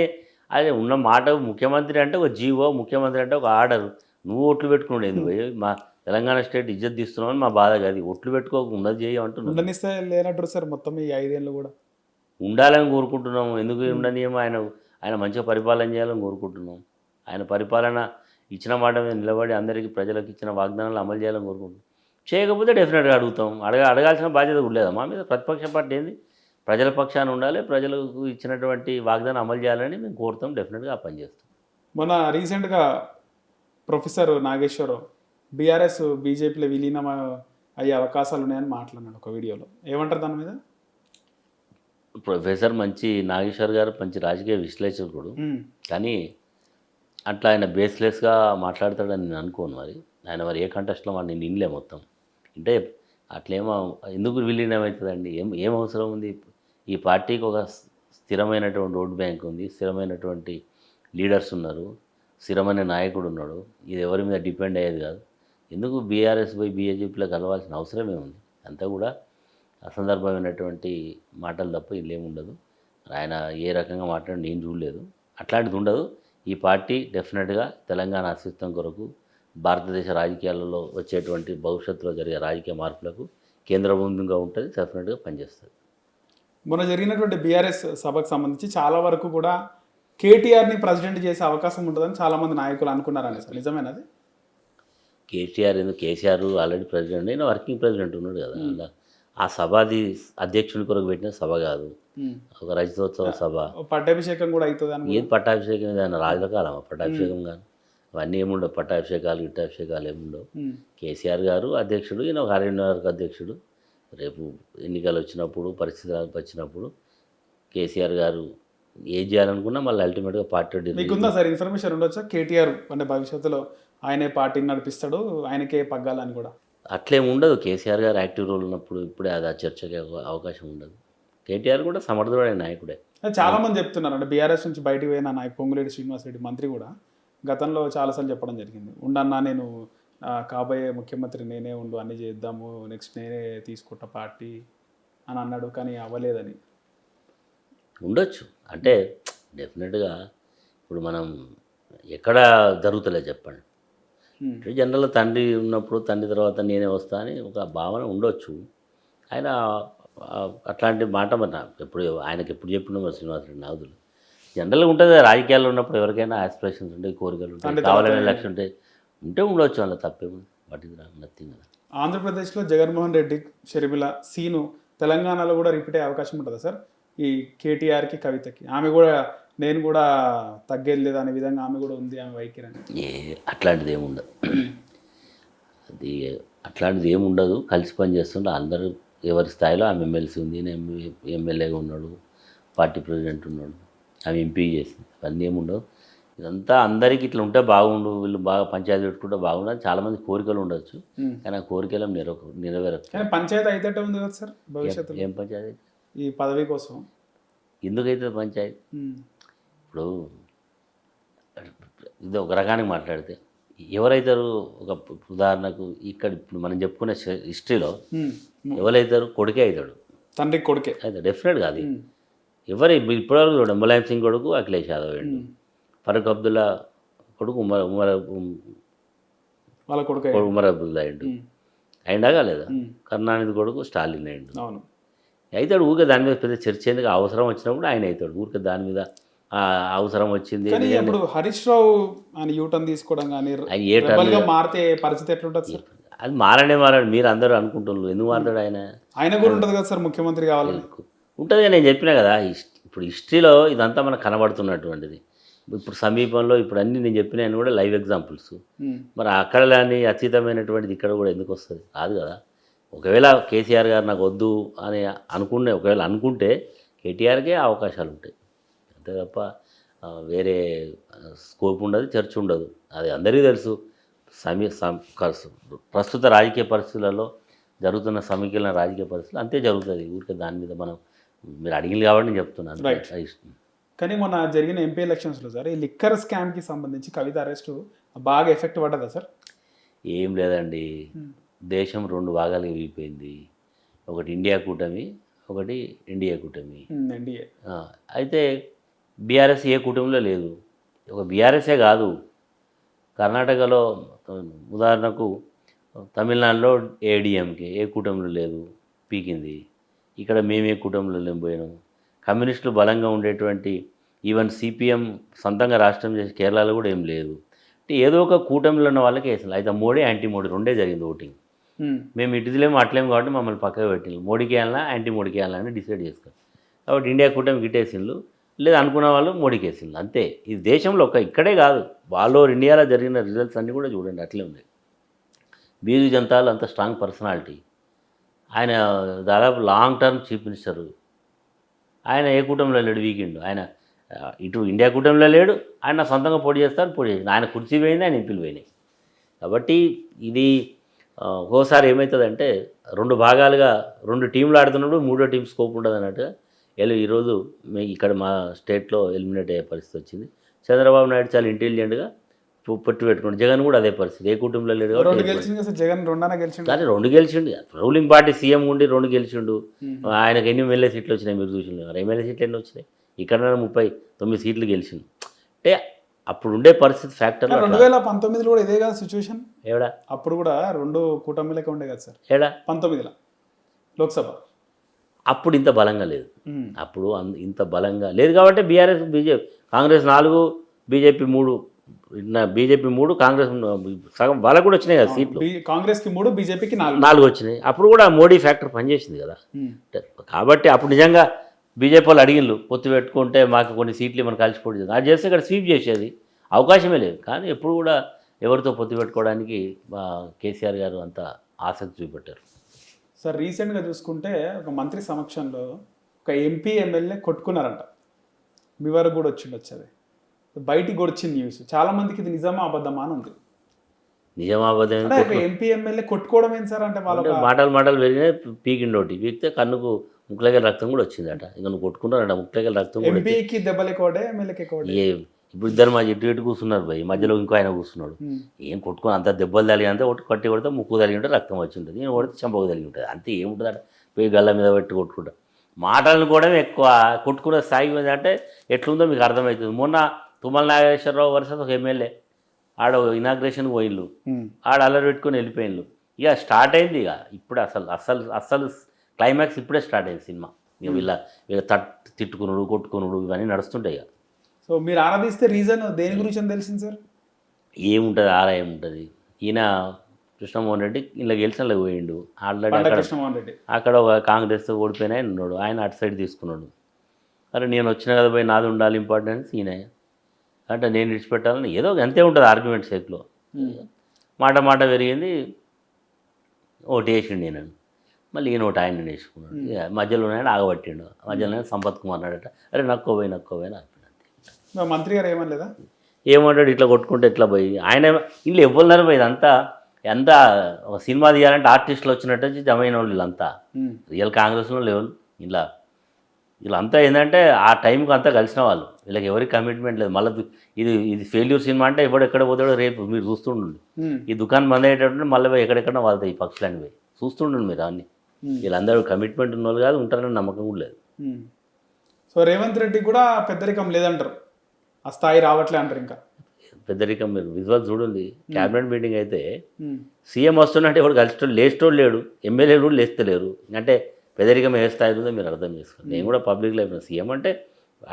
B: అదే ఉన్న మాట. ముఖ్యమంత్రి అంటే ఒక జీవో, ముఖ్యమంత్రి అంటే ఒక ఆర్డర్, నువ్వు ఓట్లు పెట్టుకునేది మా తెలంగాణ స్టేట్ ఇజ్జత్ తీస్తున్నావు అని మా బాధ కాదు. ఒట్లు పెట్టుకోక ఉన్నది చేయమంటున్నాం.
A: లేనట్టు సార్ మొత్తం ఈ 5 ఏళ్ళు కూడా
B: ఉండాలని కోరుకుంటున్నాము. ఎందుకు ఉండనియేమో, ఆయన మంచిగా పరిపాలన చేయాలని కోరుకుంటున్నాం. ఆయన పరిపాలన ఇచ్చిన మాట మీద నిలబడి అందరికీ ప్రజలకు ఇచ్చిన వాగ్దానాలు అమలు చేయాలని కోరుకుంటున్నాం. చేయకపోతే డెఫినెట్గా అడుగుతాం. అడగాల్సిన బాధ్యత కూడా లేదా మా మీద. ప్రతిపక్ష పార్టీ ఏంది, ప్రజల పక్షాన ఉండాలి, ప్రజలకు ఇచ్చినటువంటి వాగ్దానం అమలు చేయాలని మేము కోరుతాం. డెఫినెట్గా ఆ పని చేస్తాం.
A: మొన్న రీసెంట్గా ప్రొఫెసర్ నాగేశ్వరరావు బీఆర్ఎస్ బీజేపీలో విలీనం అయ్యే అవకాశాలు ఉన్నాయని మాట్లాడినాడు ఒక వీడియోలో, ఏమంటారు దాని మీద?
B: ప్రొఫెసర్ మంచి నాగేశ్వర్ గారు మంచి రాజకీయ విశ్లేషకుడు, కానీ అట్లా ఆయన బేస్లెస్గా మాట్లాడతాడని నేను అనుకోను. ఆయన మరి ఏ కంటెస్ట్లో నేను నిన్నలే మొత్తం అంటే అట్లేమో ఎందుకు విలీనం అవుతుందండి? ఏం అవసరం ఉంది? ఈ పార్టీకి ఒక స్థిరమైనటువంటి ఓట్ బ్యాంక్ ఉంది, స్థిరమైనటువంటి లీడర్స్ ఉన్నారు, స్థిరమైన నాయకుడు ఉన్నాడు. ఇది ఎవరి మీద డిపెండ్ అయ్యేది కాదు. ఎందుకు బీఆర్ఎస్ పోయి బీజేపీలో కలవాల్సిన అవసరమే ఉంది? అంతా కూడా అసందర్భమైనటువంటి మాటలు తప్ప ఇల్లేముండదు. ఆయన ఏ రకంగా మాట్లాడి నేను చూడలేదు, అట్లాంటిది ఉండదు. ఈ పార్టీ డెఫినెట్గా తెలంగాణ అస్తిత్వం కొరకు, భారతదేశ రాజకీయాలలో వచ్చేటువంటి భవిష్యత్తులో జరిగే రాజకీయ మార్పులకు కేంద్రబిందువుగా ఉంటుంది, డెఫినెట్గా పనిచేస్తుంది.
A: మొన్న జరిగినటువంటి బీఆర్ఎస్ సభకు సంబంధించి చాలా వరకు కూడా కేటీఆర్ని ప్రెసిడెంట్ చేసే అవకాశం ఉంటుందని చాలామంది నాయకులు అనుకున్నారని, సార్ నిజమేనది?
B: కేసీఆర్ ఆల్రెడీ ప్రెసిడెంట్, నేను వర్కింగ్ ప్రెసిడెంట్ ఉన్నాడు కదా. అలా ఆ సభది అధ్యక్షుని కొరకు పెట్టిన సభ కాదు, ఒక రజతోత్సవ సభ.
A: పట్టాభిషేకం కూడా అవుతుంది.
B: ఏది పట్టాభిషేకం? ఏదైనా రాజకాలమా పట్టాభిషేకం? కానీ అవన్నీ ఏముండవు, పట్టాభిషేకాలు గిట్టాభిషేకాలు ఏముండవు. కేసీఆర్ గారు అధ్యక్షుడు, ఈయన ఒక 6.5 అధ్యక్షుడు. రేపు ఎన్నికలు వచ్చినప్పుడు, పరిస్థితులు వచ్చినప్పుడు కేసీఆర్ గారు ఏం చేయాలనుకున్నా మళ్ళీ అల్టిమేట్గా పార్టీ.
A: మీకుందా సార్ ఇన్ఫర్మేషన్ ఉండొచ్చా కేటీఆర్ అంటే భవిష్యత్తులో ఆయనే పార్టీని నడిపిస్తాడు, ఆయనకే పగ్గాలని కూడా?
B: అట్లేం ఉండదు. కేసీఆర్ గారు యాక్టివ్ రోల్ ఉన్నప్పుడు ఇప్పుడే అది ఆ చర్చకి అవకాశం ఉండదు. కేటీఆర్ కూడా సమర్థుడైన నాయకుడే.
A: చాలా మంది చెప్తున్నారు అంటే బీఆర్ఎస్ నుంచి బయటకు పోయిన నాయకు పొంగులేటి శ్రీనివాసరెడ్డి మంత్రి కూడా గతంలో చాలాసార్లు చెప్పడం జరిగింది, ఉండన్నా నేను కాబోయే ముఖ్యమంత్రి నేనే ఉండు, అన్నీ చేద్దాము, నెక్స్ట్ నేనే తీసుకుంటా పార్టీ అని అన్నాడు, కానీ అవ్వలేదని.
B: ఉండొచ్చు అంటే డెఫినెట్గా ఇప్పుడు మనం ఎక్కడ జరుగుతలేదు చెప్పండి. జనరల్గా తండ్రి ఉన్నప్పుడు తండ్రి తర్వాత నేనే వస్తా అని ఒక భావన ఉండొచ్చు. ఆయన అట్లాంటి మాట మరి ఎప్పుడు ఆయనకి ఎప్పుడు చెప్పినా మరి శ్రీనివాసరెడ్డి నాదులు జనరల్గా ఉంటుంది. రాజకీయాల్లో ఉన్నప్పుడు ఎవరికైనా ఆస్పిరేషన్స్ ఉంటాయి, కోరికలు ఉంటాయి, కావాలనే లక్ష్యం ఉంటాయి, ఉండొచ్చు అలా తప్పేముంది, వాటి నథింగ్ కదా.
A: ఆంధ్రప్రదేశ్లో జగన్మోహన్ రెడ్డి, షర్మిల సీను తెలంగాణలో కూడా రిపీట్ అయ్యే అవకాశం ఉంటుందా సార్? ఈ కేటీఆర్కి, కవితకి, ఆమె కూడా నేను కూడా తగ్గేది లేదు అనే విధంగా ఆమె కూడా ఉంది, ఆమె వైఖరి
B: అట్లాంటిది ఏముండదు. అది అట్లాంటిది ఏముండదు. కలిసి పని చేస్తుంటే అందరూ ఎవరి స్థాయిలో ఆమె ఎమ్మెల్సీ ఉంది, నేను ఎమ్మెల్యేగా ఉన్నాడు, పార్టీ ప్రెసిడెంట్ ఉన్నాడు, ఆమె ఎంపీ చేసింది, అవన్నీ ఏముండవు. ఇదంతా అందరికీ ఇట్లా ఉంటే బాగుండు, వీళ్ళు బాగా పంచాయతీ పెట్టుకుంటే బాగుండు అని చాలామంది కోరికలు ఉండొచ్చు, కానీ ఆ కోరికలు నెరవేరదు.
A: కానీ పంచాయతీ అయితే ఉంది కదా సార్ భవిష్యత్తులో?
B: ఏం పంచాయతీ?
A: ఈ పదవి కోసం
B: ఎందుకైతే పంచాయతీ? ఇప్పుడు ఇది ఒక రకానికి మాట్లాడితే ఎవరైతారు, ఒక ఉదాహరణకు ఇక్కడ ఇప్పుడు మనం చెప్పుకునే హిస్టరీలో ఎవరైతారు, కొడుకే అవుతాడు,
A: తండ్రి కొడుకే
B: అయితే డెఫినెట్గా అది ఎవరు ఇప్పటివరకు చూడండి. ములాయం సింగ్ కొడుకు అఖిలేష్ యాదవ్ అయ్యిండు, ఫరూక్ అబ్దుల్లా కొడుకు
A: వాళ్ళ కొడుకు
B: ఉమర్ అబ్దుల్లా అయ్యిండు, అయిందాగా లేదా? కరుణానిధి కొడుకు స్టాలిన్ అయ్యిండు.
A: అవును,
B: అవుతాడు. ఊరికే దాని మీద పెద్ద చర్చ ఎందుకు, అవసరం వచ్చినప్పుడు ఆయన అవుతాడు. ఊరికే దాని మీద అవసరం వచ్చింది.
A: ఇప్పుడు హరీష్ రావు అని యూటర్న్ తీసుకోవడం కానీ మారితే పరిస్థితి ఎట్లుంటుంది సార్?
B: అది మారడే మీరు అందరూ అనుకుంటున్నారు, ఎందుకు మారతాడు ఆయన?
A: ఆయన కూడా ఉంటుంది కదా సార్ ముఖ్యమంత్రి కావాలని. ఉంటుంది,
B: నేను చెప్పినా కదా. ఇప్పుడు హిస్టరీలో ఇదంతా మనకు కనబడుతున్నటువంటిది. ఇప్పుడు సమీపంలో ఇప్పుడు అన్నీ నేను చెప్పిన కూడా లైవ్ ఎగ్జాంపుల్స్. మరి అక్కడ లేని అతీతమైనటువంటిది ఇక్కడ కూడా ఎందుకు వస్తుంది? కాదు కదా. ఒకవేళ కేసీఆర్ గారు నాకు వద్దు అని ఒకవేళ అనుకుంటే కేటీఆర్కే అవకాశాలు ఉంటాయి, అంతే తప్ప వేరే స్కోప్ ఉండదు, చర్చ ఉండదు. అది అందరికీ తెలుసు. ప్రస్తుత రాజకీయ పరిస్థితులలో జరుగుతున్న సమీకరణ రాజకీయ పరిస్థితులు అంతే జరుగుతుంది. ఊరికే దాని మీద మీరు అడిగింది కాబట్టి నేను చెప్తున్నాను.
A: కానీ మొన్న జరిగిన ఎంపీ ఎలక్షన్స్లో సార్ ఈ లిక్కర్ స్కామ్కి సంబంధించి కవిత అరెస్టు బాగా ఎఫెక్ట్ పడ్డదా సార్?
B: ఏం లేదండి, దేశం రెండు భాగాలు విడిపోయింది. ఒకటి ఇండియా కూటమి, ఒకటి ఎన్డీఏ కూటమి. అయితే బీఆర్ఎస్ ఏ కూటమిలో లేదు. ఒక బీఆర్ఎస్ఏ కాదు, కర్ణాటకలో ఉదాహరణకు తమిళనాడులో ఏడీఎంకే ఏ కూటమిలో లేదు, పీకింది. ఇక్కడ మేమే కూటమిలో పోయినాం. కమ్యూనిస్టులు బలంగా ఉండేటువంటి ఈవెన్ సిపిఎం సొంతంగా రాష్ట్రం చేసి కేరళలో కూడా ఏం లేదు. అంటే ఏదో ఒక కూటమిలో ఉన్న వాళ్ళకి వేసాను. అయితే మోడీ యాంటీ మోడీ రెండే జరిగింది ఓటింగ్. మేము ఇటుదిలేము అట్లేము కాబట్టి మమ్మల్ని పక్కకు పెట్టిండ్రు. మోడీకి వేయాలన్నా యాంటీ మోడీకి వేయాలని డిసైడ్ చేసుకోవాలి. కాబట్టి ఇండియా కూటమి గిట్టేసిండ్రు, లేదు అనుకున్న వాళ్ళు మోడీకి వేసిండ్రు, అంతే. ఇది దేశంలో ఇక్కడే కాదు, ఆల్ ఓవర్ ఇండియాలో జరిగిన రిజల్ట్స్ అన్నీ కూడా చూడండి అట్లే ఉన్నాయి. బీజు జనతాలు అంత స్ట్రాంగ్ పర్సనాలిటీ. ఆయన దాదాపు లాంగ్ టర్మ్ చీఫ్ మినిస్టర్. ఆయన ఏ కూటమిలో లేడు, వీకెండ్ ఆయన ఇటు ఇండియా కూటమిలో లేడు. ఆయన సొంతంగా పోటీ చేస్తారు, ఆయన కుర్చీ పోయింది, ఆయన ఎంపీలు పోయినాయి. కాబట్టి ఇది ఒక్కోసారి ఏమవుతుందంటే రెండు భాగాలుగా రెండు టీంలు ఆడుతున్నప్పుడు మూడో టీం స్కోప్ ఉండదు అన్నట్టుగా ఈరోజు ఇక్కడ మా స్టేట్లో ఎలిమినేట్ అయ్యే పరిస్థితి వచ్చింది. చంద్రబాబు నాయుడు చాలా ఇంటెలిజెంట్గా పొట్టు పెట్టుకోండి. జగన్ కూడా అదే పరిస్థితి, ఏ కుటుంబంలో లేడు. కానీ రెండు గెలిచిండు, రూలింగ్ పార్టీ సీఎం ఉండి రెండు గెలిచిండు. ఆయనకు ఎన్ని ఎమ్మెల్యే సీట్లు వచ్చినాయి మీరు చూసిండు? ఎమ్మెల్యే సీట్లు ఎన్ని వచ్చినాయి? ఇక్కడ 39 సీట్లు గెలిచిండు. అంటే అప్పుడు ఉండే పరిస్థితి ఫ్యాక్టర్.
A: 2019 కూడా ఇదే కదా సిచ్యువేషన్.
B: ఏడా
A: అప్పుడు కూడా రెండు కూటమిలకే ఉండే కదా సార్.
B: ఏడా
A: 19లో లోక్సభ
B: అప్పుడు ఇంత బలంగా లేదు. అప్పుడు ఇంత బలంగా లేదు కాబట్టి BRS BJP Congress 4, BJP 3. BJP 3, Congress సగం వాళ్ళకు కూడా వచ్చినాయి కదా సీట్లు.
A: కాంగ్రెస్కి 3, బీజేపీకి
B: 4 వచ్చినాయి. అప్పుడు కూడా మోడీ ఫ్యాక్టర్ పనిచేసింది కదా. కాబట్టి అప్పుడు నిజంగా బీజేపీ వాళ్ళు అడిగిళ్ళు పొత్తు పెట్టుకుంటే మాకు కొన్ని సీట్లు మనం కలిసిపోటీ చేద్దాం, అది చేస్తే ఇక్కడ స్వీప్ చేసేది అవకాశమే లేదు. కానీ ఎప్పుడు కూడా ఎవరితో పొత్తు పెట్టుకోవడానికి కేసీఆర్ గారు అంత ఆసక్తి చూపెట్టారు.
A: సార్ రీసెంట్గా చూసుకుంటే ఒక మంత్రి సమక్షంలో ఒక ఎంపీ ఎమ్మెల్యే కొట్టుకున్నారంట. మీ వరకు కూడా వచ్చిండొచ్చు, అది బయటికి కూడా వచ్చింది న్యూస్. చాలా మందికి ఇది నిజమా అబద్ధమా అని ఉంది.
B: నిజమా అబద్ధం?
A: ఎంపీ ఎమ్మెల్యే కొట్టుకోవడం ఏంటి సార్? అంటే వాళ్ళ
B: మాటలు పెరిగినాయి, పీకిండోటి పీకితే కన్నుకు ముక్కలకి రక్తం కూడా వచ్చిందట. ఇంకా నువ్వు కొట్టుకుంటానంట, ముక్కలకి రక్తం కూడా.
A: ఎంపీకి దెబ్బలు ఎక్కువడే, ఎమ్మెల్యేకి ఎక్కువ.
B: ఇప్పుడు ఇద్దరు మా ఇటు కూర్చున్నారు భయ్, మధ్యలో ఇంకో ఆయన కూర్చున్నాడు. ఏం కొట్టుకొని అంత దెబ్బలు తగిలి అంతే ఒకటి కట్టి కొడితే ముక్కు తగిలి ఉంటే రక్తం వచ్చి ఉంటుంది, నేను కొడితే చెంపకు తగిలి ఉంటుంది, అంతే ఏముంటుంది అంటే పోయి గల్ల మీద పెట్టి కొట్టుకుంటా. మాటలను కూడా ఎక్కువ కొట్టుకునే స్థాయి మీద అంటే ఎట్లుందో మీకు అర్థమవుతుంది. మొన్న తుమ్మల నాగేశ్వరరావు వర్సెస్ ఒక ఎమ్మెల్యే ఆడ ఇనాగ్రేషన్కి పోయిళ్ళు, ఆడ అల్లరి పెట్టుకొని వెళ్ళిపోయిళ్ళు. ఇక స్టార్ట్ అయింది. ఇక ఇప్పుడు అసలు క్లైమాక్స్ ఇప్పుడే స్టార్ట్ అయింది సినిమా. ఇక వీళ్ళ తిట్టుకునుడు కొట్టుకునుడు ఇవన్నీ నడుస్తుంటాయి. ఇక
A: సో మీరు ఆరాధిస్తే రీజన్ దేని గురించి అని తెలిసింది సార్?
B: ఏముంటుంది ఆలయం ఉంటుంది. ఈయన కృష్ణమోహన్ రెడ్డి ఇలా గెలిచిన పోయిండు ఆల్రెడీ అక్కడ.
A: కృష్ణమోహన్ రెడ్డి
B: అక్కడ ఒక కాంగ్రెస్ ఓడిపోయిన ఆయన ఉన్నాడు, ఆయన అటు సైడ్ తీసుకున్నాడు. అరే నేను వచ్చిన కదా పోయి నాది ఉండాలి ఇంపార్టెన్స్ ఈయన అంటే నేను విడిచిపెట్టాలని ఏదో అంతే ఉంటుంది ఆర్గ్యుమెంట్ సేక్లో. మాట పెరిగింది, ఓటు వేసిండు నేను, మళ్ళీ ఈయన ఒకటి ఆయన వేసుకున్నాడు. మధ్యలో ఆయన ఆగబట్టిండు, మధ్యలో సంపత్ కుమార్ అన్నాడట, అరే నక్కోపోయి అని ఆపిన.
A: మంత్రి గారు ఏమనలేదా?
B: ఏమంటాడు ఇట్లా కొట్టుకుంటే ఎట్లా పోయి ఆయన ఇల్లు ఎవ్వరున్నారు పోయి ఎంత ఒక సినిమా తీయాలంటే ఆర్టిస్టులు వచ్చినట్టు జమైన వాళ్ళు వీళ్ళంతా రియల్ కాంగ్రెస్లో లేవు. వీళ్ళంతా ఏంటంటే ఆ టైంకి అంతా కలిసిన వాళ్ళు, వీళ్ళకి ఎవరికి కమిట్మెంట్ లేదు. మళ్ళీ ఇది ఫెయిల్యూర్ సినిమా అంటే ఎవడు ఎక్కడ పోతాడో రేపు మీరు చూస్తుండండి. ఈ దుకాణం బంద్ అయ్యేటప్పుడు మళ్ళీ పోయి ఎక్కడెక్కడ వాళ్తాయి ఈ పక్షులని పోయి చూస్తుండండి మీరు అన్ని. వీళ్ళందరూ కమిట్మెంట్ ఉన్న వాళ్ళు కాదు, ఉంటారని నమ్మకం కూడా లేదు.
A: సో రేవంత్ రెడ్డి కూడా పెద్దరికం లేదంటారు, ఆ స్థాయి రావట్లే అంటారు. ఇంకా
B: పెద్దరికం మీరు విజువల్ చూడండి. క్యాబినెట్ మీటింగ్ అయితే సీఎం వస్తున్నట్టు ఎవరు కలిసి లేచేటోళ్ళు లేడు, ఎమ్మెల్యేలు కూడా లేస్తలేరు. అంటే పెద్దరికం ఏ స్థాయి ఉందో మీరు అర్థం చేసుకోండి. నేను కూడా పబ్లిక్ లైఫ్ సీఎం అంటే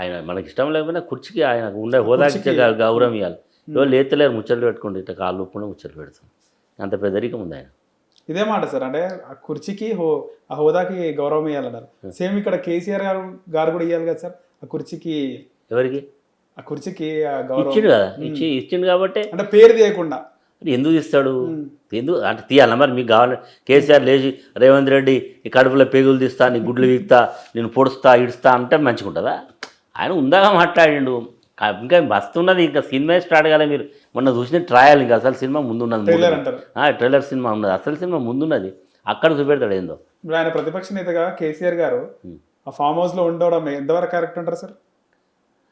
B: ఆయన మనకి ఇష్టం లేకపోయినా కుర్చీకి ఆయన ఉండే హోదాకి గౌరవం ఇవ్వాలి. ఎవరు లేతలేరు, ముచ్చట్లు పెట్టుకోండి, ఇట్లా కాళ్ళు ఒప్పుకుండా ముచ్చట్లు పెడతాం, అంత పెద్దరికం ఉంది ఆయన.
A: ఇదే మాట సార్, అంటే ఆ కుర్చీకి ఆ హోదాకి గౌరవం ఇవ్వాలన్నారు. సేమ్ ఇక్కడ కేసీఆర్ గారు కూడా ఇవ్వాలి కదా సార్ ఆ కుర్చీకి.
B: ఎవరికి
A: ఆ కుర్చీకి గౌరవం
B: ఇచ్చిండు కదా, ఇచ్చిండు కాబట్టి
A: అంటే పేరు తీయకుండా
B: ఎందుకు ఇస్తాడు, ఎందుకు అంటే తీయాలి మరి. మీకు కావాలి కేసీఆర్ లేచి రేవంత్ రెడ్డి ఈ కడుపులో పేగులు తీస్తా, నీ గుడ్లు వీక్తా, నేను పొడుస్తా ఇడుస్తా అంటే మంచిగా ఉంటుందా? ఆయన ఉందాగా మాట్లాడిండు. ఇంకా వస్తున్నది, ఇంకా సినిమా స్టార్ట్ కాలే. మీరు మొన్న చూసిన ట్రయల్, ఇంకా అసలు సినిమా ముందున్నది, ట్రైలర్ సినిమా ఉన్నది, అసలు సినిమా ముందున్నది, అక్కడ చూపెడతాడు ఏందో.
A: ఇప్పుడు ఆయన ప్రతిపక్ష నేతగా కేసీఆర్ గారు ఆ ఫామ్ హౌస్లో ఉండడం ఎంతవరకు కరెక్ట్ అంటారు సార్?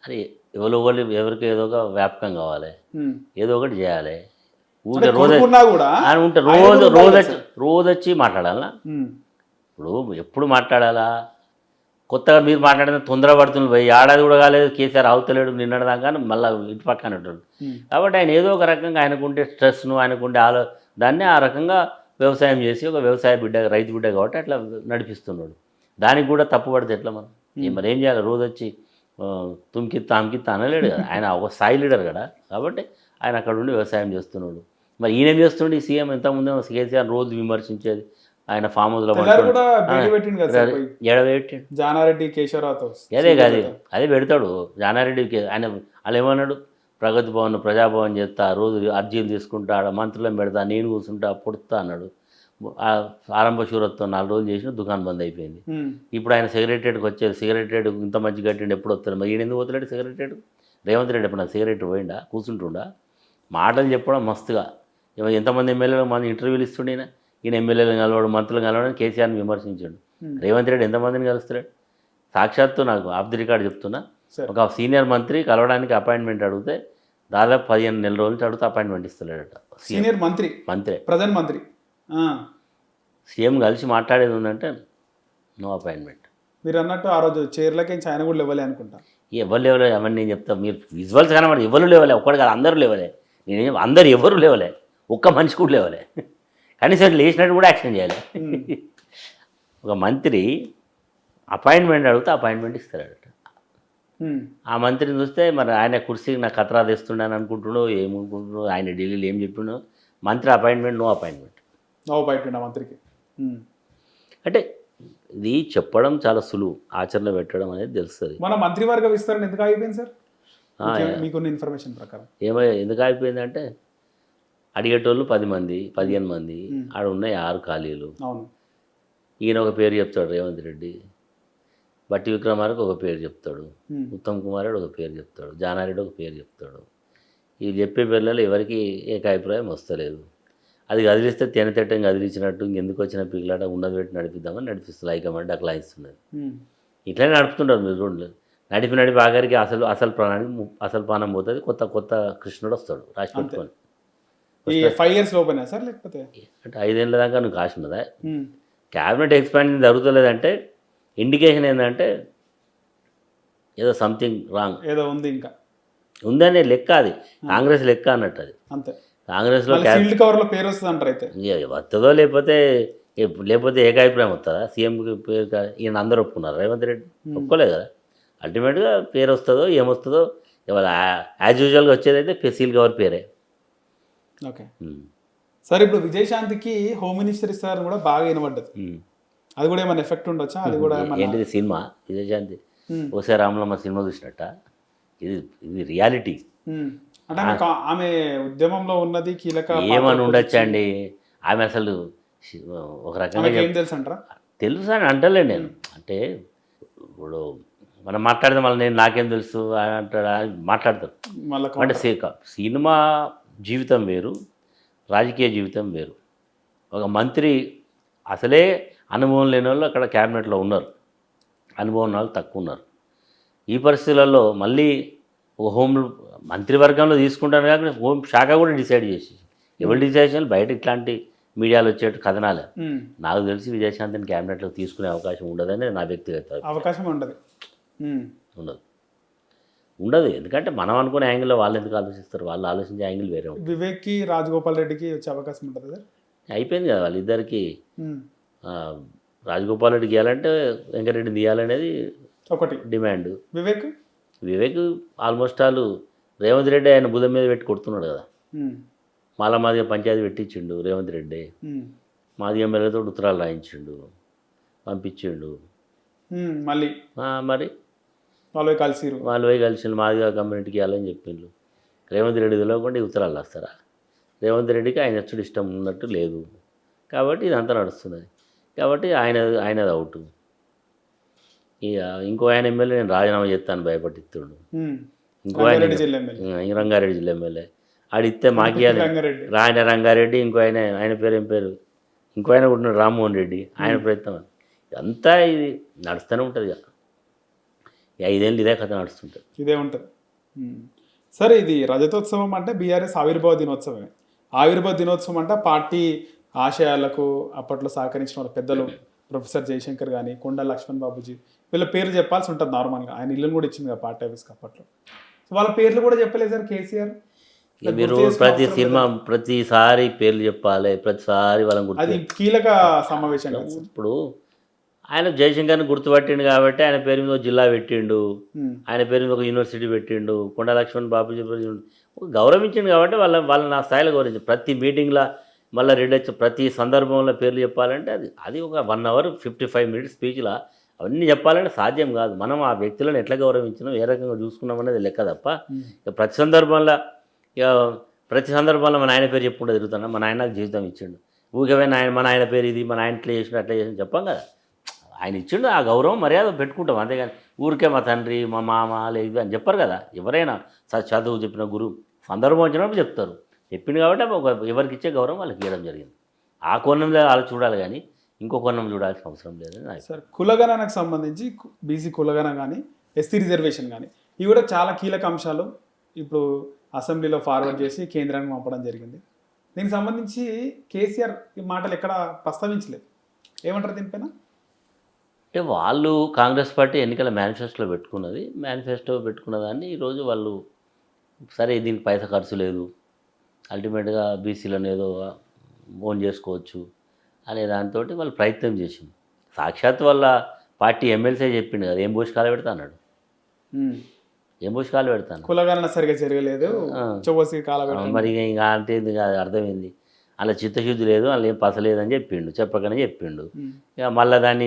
B: అరే ఎవరికి ఏదో ఒక వ్యాపకం కావాలి, ఏదో ఒకటి చేయాలి. రోజు వచ్చి మాట్లాడాలా? ఇప్పుడు ఎప్పుడు మాట్లాడాలా? కొత్తగా మీరు మాట్లాడిన తొందరపడుతుంది పోయి ఏడాది కూడా కాలేదు, కేసీఆర్ అవుతలేడు నిన్నదాకా మళ్ళీ ఇటు పక్కన ఉంటుంది. కాబట్టి ఆయన ఏదో ఒక రకంగా ఆయనకుంటే స్ట్రెస్ను, ఆయనకుంటే దాన్ని ఆ రకంగా వ్యవసాయం చేసి ఒక వ్యవసాయ బిడ్డ, రైతు బిడ్డ కాబట్టి అట్లా నడిపిస్తున్నాడు. దానికి కూడా తప్పుపడితే ఎట్లా మనం మరి ఏం చేయాలి? రోజు వచ్చి తామికిత్తా అనలేడు కదా, ఆయన ఒక స్థాయి లీడర్ కదా. కాబట్టి ఆయన అక్కడ ఉండి వ్యవసాయం చేస్తున్నాడు. మరి ఈయన చేస్తుండే ఈ సీఎం ఎంతమంది కేసీఆర్ రోజు విమర్శించేది, ఆయన ఫామ్ హౌస్లో
A: జానారెడ్డి కేశవరావుతో
B: అదే కాదు అదే పెడతాడు. జానారెడ్డికి ఆయన వాళ్ళు ఏమన్నాడు, ప్రగతి భవన్ ప్రజాభవన్ చేస్తా, రోజు అర్జీలు తీసుకుంటా, ఆడ మంత్రులను పెడతా, నేను కూర్చుంటా పొడుస్తా అన్నాడు. ఆరంభ శూరత్వం 4 రోజులు చేసిన దుకాణం బంద్ అయిపోయింది. ఇప్పుడు ఆయన సెక్రటరీకి వచ్చేది, సెక్రటరీ ఇంత మంచి కట్టిండు ఎప్పుడు వస్తాడు, మరి ఈయన ఎందుకు పోతలేడు సెక్రటరీ? రేవంత్ రెడ్డి ఎప్పుడు సెక్రటరీ పోయిండా, కూర్చుంటుండా? మాటలు చెప్పడం మస్తుగా, ఎంతమంది ఎమ్మెల్యేలు మంది ఇంటర్వ్యూలు ఇస్తుండే ఈయన ఎమ్మెల్యేలు కలవడం, మంత్రులు కలవడం, కేసీఆర్ని విమర్శించాడు. రేవంత్ రెడ్డి ఎంతమందిని కలుస్తాడు? సాక్షాత్తు నాకు ఆఫ్ ది రికార్డ్ చెప్తున్నా, ఒక సీనియర్ మంత్రి కలవడానికి అపాయింట్మెంట్ అడిగితే దాదాపు 15 నెలల రోజులు అడిగితే అపాయింట్మెంట్ ఇస్తలేడట.
A: సీనియర్ మంత్రి ప్రధానమంత్రి
B: సీఎం కలిసి మాట్లాడేది ఉందంటే నో అపాయింట్మెంట్.
A: మీరు అన్నట్టు ఆ రోజు చైర్లకి ఆయన కూడా లేవలే అనుకుంటా.
B: ఎవరు లేవలే అవన్నీ నేను చెప్తాను. మీరు విజువల్స్ కనబడి ఎవరు లేవలే, ఒక్కడు కాదు అందరూ లేవలే. నేనేం అందరు ఎవరు లేవలే, ఒక్క మనిషి కూడా లేవలే. కనీసం లేచినట్టు కూడా యాక్షన్ చేయాలి. ఒక మంత్రి అపాయింట్మెంట్ అడిగితే అపాయింట్మెంట్ ఇస్తారట. ఆ మంత్రిని చూస్తే మరి ఆయన కుర్చీకి నాకు ఖతరా తెస్తుండని అనుకుంటున్నాడు, ఏమనుకుంటున్నాడు, ఆయన ఢిల్లీలో ఏం చెప్పిండో. మంత్రి అపాయింట్మెంట్ నో అపాయింట్మెంట్
A: మంత్రికి.
B: అంటే ఇది చెప్పడం చాలా సులువు, ఆచరణ పెట్టడం అనేది తెలుస్తుంది.
A: మన మంత్రివర్గ విస్తరణ ఎందుకు ఆగిపోయింది సార్? మీకున్న ఇన్ఫర్మేషన్ ప్రకారం
B: ఎందుకు ఆగిపోయిందంటే అడిగేటోళ్ళు 10 మంది 15 మంది, ఆడ ఉన్నాయి 6 ఖాళీలు. ఈయన ఒక పేరు చెప్తాడు రేవంత్ రెడ్డి, బట్టి విక్రమార్క ఒక పేరు చెప్తాడు, ఉత్తమ్ కుమార్ రెడ్డి ఒక పేరు చెప్తాడు, జానారెడ్డి ఒక పేరు చెప్తాడు. ఈ చెప్పే పేర్లలో ఎవరికి ఏకాభిప్రాయం వస్తలేదు. అది కదిలిస్తే తినతెట్టం కదిలించినట్టు ఇంకెందుకు వచ్చిన పిల్లలాట ఉన్నది పెట్టి నడిపిద్దామని నడిపిస్తుంది. హైకమాండ్ అట్లా ఇస్తున్నది. ఇట్లనే నడుపుతుంటారు మీరు చూడలేదు. నడిపి ఆఖరికి అసలు ప్రాణానికి అసలు ప్రాణం పోతుంది, కొత్త కృష్ణుడు వస్తాడు రాసి పెట్టుకొని.
A: ఈ 5 years లోపేనా సార్ లేకపోతే
B: అంటే 5 ఏళ్ళ దాకా నువ్వు కాసి ఉన్నదా? క్యాబినెట్ ఎక్స్పాన్షన్ జరుగుతలేదంటే ఇండికేషన్ ఏంటంటే ఏదో సంథింగ్ రాంగ్
A: ఏదో ఉంది ఇంకా
B: ఉందనే లెక్క, అది కాంగ్రెస్ లెక్క అన్నట్టు. అది
A: అంతే,
B: కాంగ్రెస్లో
A: సీల్డ్ కవర్ లో పేరు వస్తుంది అంటారు అయితే.
B: వస్తుందో లేకపోతే ఏకాభిప్రాయం వస్తుందా? సీఎం పేరు ఈయన అందరూ ఒప్పుకున్నారు, రేవంత్ రెడ్డి ఒప్పుకోలేదు కదా. అల్టిమేట్గా పేరు వస్తుందో ఏమొస్తుందో ఇవాళ యాజ్ యూజువల్గా వచ్చేదైతే సీల్ కవర్ పేరే.
A: ఓకే సార్, ఇప్పుడు విజయశాంతికి హోమ్ మినిస్టర్ ఇస్తారని కూడా బాగా వినబడ్డది. అది కూడా ఏమైనా ఎఫెక్ట్ ఉండొచ్చా? అది కూడా
B: ఏంటిది సినిమా విజయశాంతి ఓసే రామలమ్మ సినిమా చూసినట్ట? ఇది రియాలిటీ.
A: అంటే ఆమె ఉద్యమంలో ఉన్నది కీలక
B: ఏమని ఉండొచ్చండి. ఆమె అసలు ఒక రకంగా
A: ఏం తెలుసు అంటారా?
B: తెలుసు అని అంటలే నేను. అంటే ఇప్పుడు మనం మాట్లాడితే మళ్ళీ నాకేం తెలుసు అంటాడా మాట్లాడతారు. అంటే సినిమా జీవితం వేరు, రాజకీయ జీవితం వేరు. ఒక మంత్రి అసలే అనుభవం లేని వాళ్ళు అక్కడ క్యాబినెట్లో ఉన్నారు, అనుభవం వాళ్ళు తక్కువ ఉన్నారు. ఈ పరిస్థితులలో మళ్ళీ ఒక మంత్రివర్గంలో తీసుకుంటాను కాకుండా హోం శాఖ కూడా డిసైడ్ చేసి, ఎవరు డిసైడ్ చేయాలి? బయట ఇట్లాంటి మీడియాలో వచ్చేట కథనాలే. నాకు తెలిసి విజయశాంతిని క్యాబినెట్లో తీసుకునే అవకాశం ఉండదని నా వ్యక్తిగత
A: అవకాశం
B: ఉండదు. ఎందుకంటే మనం అనుకునే యాంగిల్లో వాళ్ళు ఎందుకు ఆలోచిస్తారు? వాళ్ళు ఆలోచించే యాంగిల్ వేరే ఉంటుంది.
A: వివేక్కి రాజగోపాల్ రెడ్డికి వచ్చే అవకాశం ఉంటుంది సార్?
B: అయిపోయింది కదా వాళ్ళిద్దరికి. రాజగోపాల్ రెడ్డికి ఇవ్వాలంటే వెంకటరెడ్డిని తీయాలనేది ఒకటి demand. Vivek almost all Revanth Reddy ఆయన బుధం మీద పెట్టి కొడుతున్నాడు కదా. మాదిగా పంచాయతీ పెట్టించిండు రేవంత్ రెడ్డి, మాది ఎమ్మెల్యేతో ఉత్తరాలు రాయించిండు, పంపించిండు. మరి వాళ్ళు కలిసి మాదిగా కమ్యూనిటీకి ఇవ్వాలని చెప్పిండు. రేవంత్ రెడ్డి తెలియకుండా ఉత్తరాలు రాస్తారా? రేవంత్ రెడ్డికి ఆయన వచ్చుడు ఇష్టం ఉన్నట్టు లేదు కాబట్టి ఇదంతా నడుస్తున్నది. కాబట్టి ఆయనది అవుట్. ఇక ఇంకో ఆయన ఎమ్మెల్యే నేను రాజీనామా చేస్తాను భయపట్టిస్తుండు. ఇంకో ఆయన రంగారెడ్డి జిల్లా ఎమ్మెల్యే ఆడిస్తే మాకియాలి రంగారెడ్డి. ఇంకో ఆయన పేరు ఏం పేరు, ఇంకో ఆయన కూడా రామ్మోహన్ రెడ్డి, ఆయన ప్రయత్నం. అంతా ఇది నడుస్తూనే ఉంటుంది కదా. 5 ఏళ్ళు ఇదే కథ నడుస్తుంటుంది,
A: ఇదే ఉంటుంది. సరే, ఇది రజతోత్సవం అంటే బీఆర్ఎస్ ఆవిర్భావ దినోత్సవమే. ఆవిర్భావ దినోత్సవం అంటే పార్టీ ఆశయాలకు అప్పట్లో సహకరించిన వాళ్ళ పెద్దలు ప్రొఫెసర్ జయశంకర్ కానీ, కొండ లక్ష్మణ్ బాబుజీ, వీళ్ళ పేర్లు చెప్పాల్సి ఉంటుంది నార్మల్గా. ఆయన ఇల్లును కూడా ఇచ్చింది కదా పార్టీ ఆఫీస్కి అప్పట్లో. వాళ్ళ పేర్లు కూడా చెప్పలేదు సార్ కేసీఆర్.
B: మీరు ప్రతిసారి పేర్లు చెప్పాలి, ప్రతిసారి వాళ్ళని
A: అది కీలక సమావేశం.
B: ఇప్పుడు ఆయన జయశంకర్ని గుర్తుపట్టిండు కాబట్టి ఆయన పేరు మీద ఒక జిల్లా పెట్టిండు, ఆయన పేరు మీద ఒక యూనివర్సిటీ పెట్టిండు. కొండ లక్ష్మణ్ బాబుజీ గౌరవించిండు కాబట్టి వాళ్ళ నా స్థాయిలో గౌరవించింది. ప్రతి మీటింగ్లో మళ్ళీ రెడ్డి ప్రతి సందర్భంలో పేర్లు చెప్పాలంటే అది ఒక 1 hour 55 minutes స్పీచ్లో అవన్నీ చెప్పాలంటే సాధ్యం కాదు. మనం ఆ వ్యక్తులను ఎట్లా గౌరవించినాం, ఏ రకంగా చూసుకున్నాం అనేది లెక్క తప్ప ప్రతి సందర్భంలో మన ఆయన పేరు చెప్పుకుంటూ తిరుగుతున్నా. మన ఆయన నాకు జీవితం ఇచ్చిండు, ఊరికైనా మన ఆయన పేరు ఇది, మన ఆయన ఇట్లా చేసిండు అట్లా చేసిండు చెప్పాం కదా. ఆయన ఇచ్చిండు, ఆ గౌరవం మర్యాద పెట్టుకుంటాం. అంతేగాని ఊరికే మా తండ్రి మా మామ లేదు అని చెప్పారు కదా. ఎవరైనా చదువు చెప్పిన గురువు సందర్భం వచ్చినప్పుడు చెప్తారు. చెప్పింది కాబట్టి ఎవరికి ఇచ్చే గౌరవం వాళ్ళకి ఇవ్వడం జరిగింది. ఆ కోణంలో వాళ్ళు చూడాలి కానీ ఇంకో కోణం చూడాల్సిన అవసరం లేదని.
A: సార్, కులగణనకు సంబంధించి బీసీ కులగణ కానీ ఎస్సీ రిజర్వేషన్ కానీ ఇవి కూడా చాలా కీలక అంశాలు ఇప్పుడు అసెంబ్లీలో ఫార్వర్డ్ చేసి కేంద్రానికి పంపడం జరిగింది. దీనికి సంబంధించి కేసీఆర్ ఈ మాటలు ఎక్కడ ప్రస్తావించలేదు. ఏమంటారు దీనిపైన?
B: అంటే వాళ్ళు కాంగ్రెస్ పార్టీ ఎన్నికల మేనిఫెస్టోలో పెట్టుకున్న దాన్ని ఈరోజు వాళ్ళు సరే దీనికి పైసా ఖర్చు లేదు, అల్టిమేట్గా బీసీలను ఏదో ఓన్ చేసుకోవచ్చు అనే దాంతో వాళ్ళు ప్రయత్నం చేసింది. సాక్షాత్ వాళ్ళ పార్టీ ఎమ్మెల్సీ చెప్పిండు కదా, ఏం పోషకాలు పెడతా అన్నాడు. ఏం పోషకాలు పెడతాను,
A: కులగణన సరిగా జరగలేదు
B: మరి ఇంకా అంటే అర్థమైంది. అలా చిత్తశుద్ధి లేదు, అలా ఏం పసలేదని చెప్పకనే చెప్పిండు. ఇక మళ్ళీ దాన్ని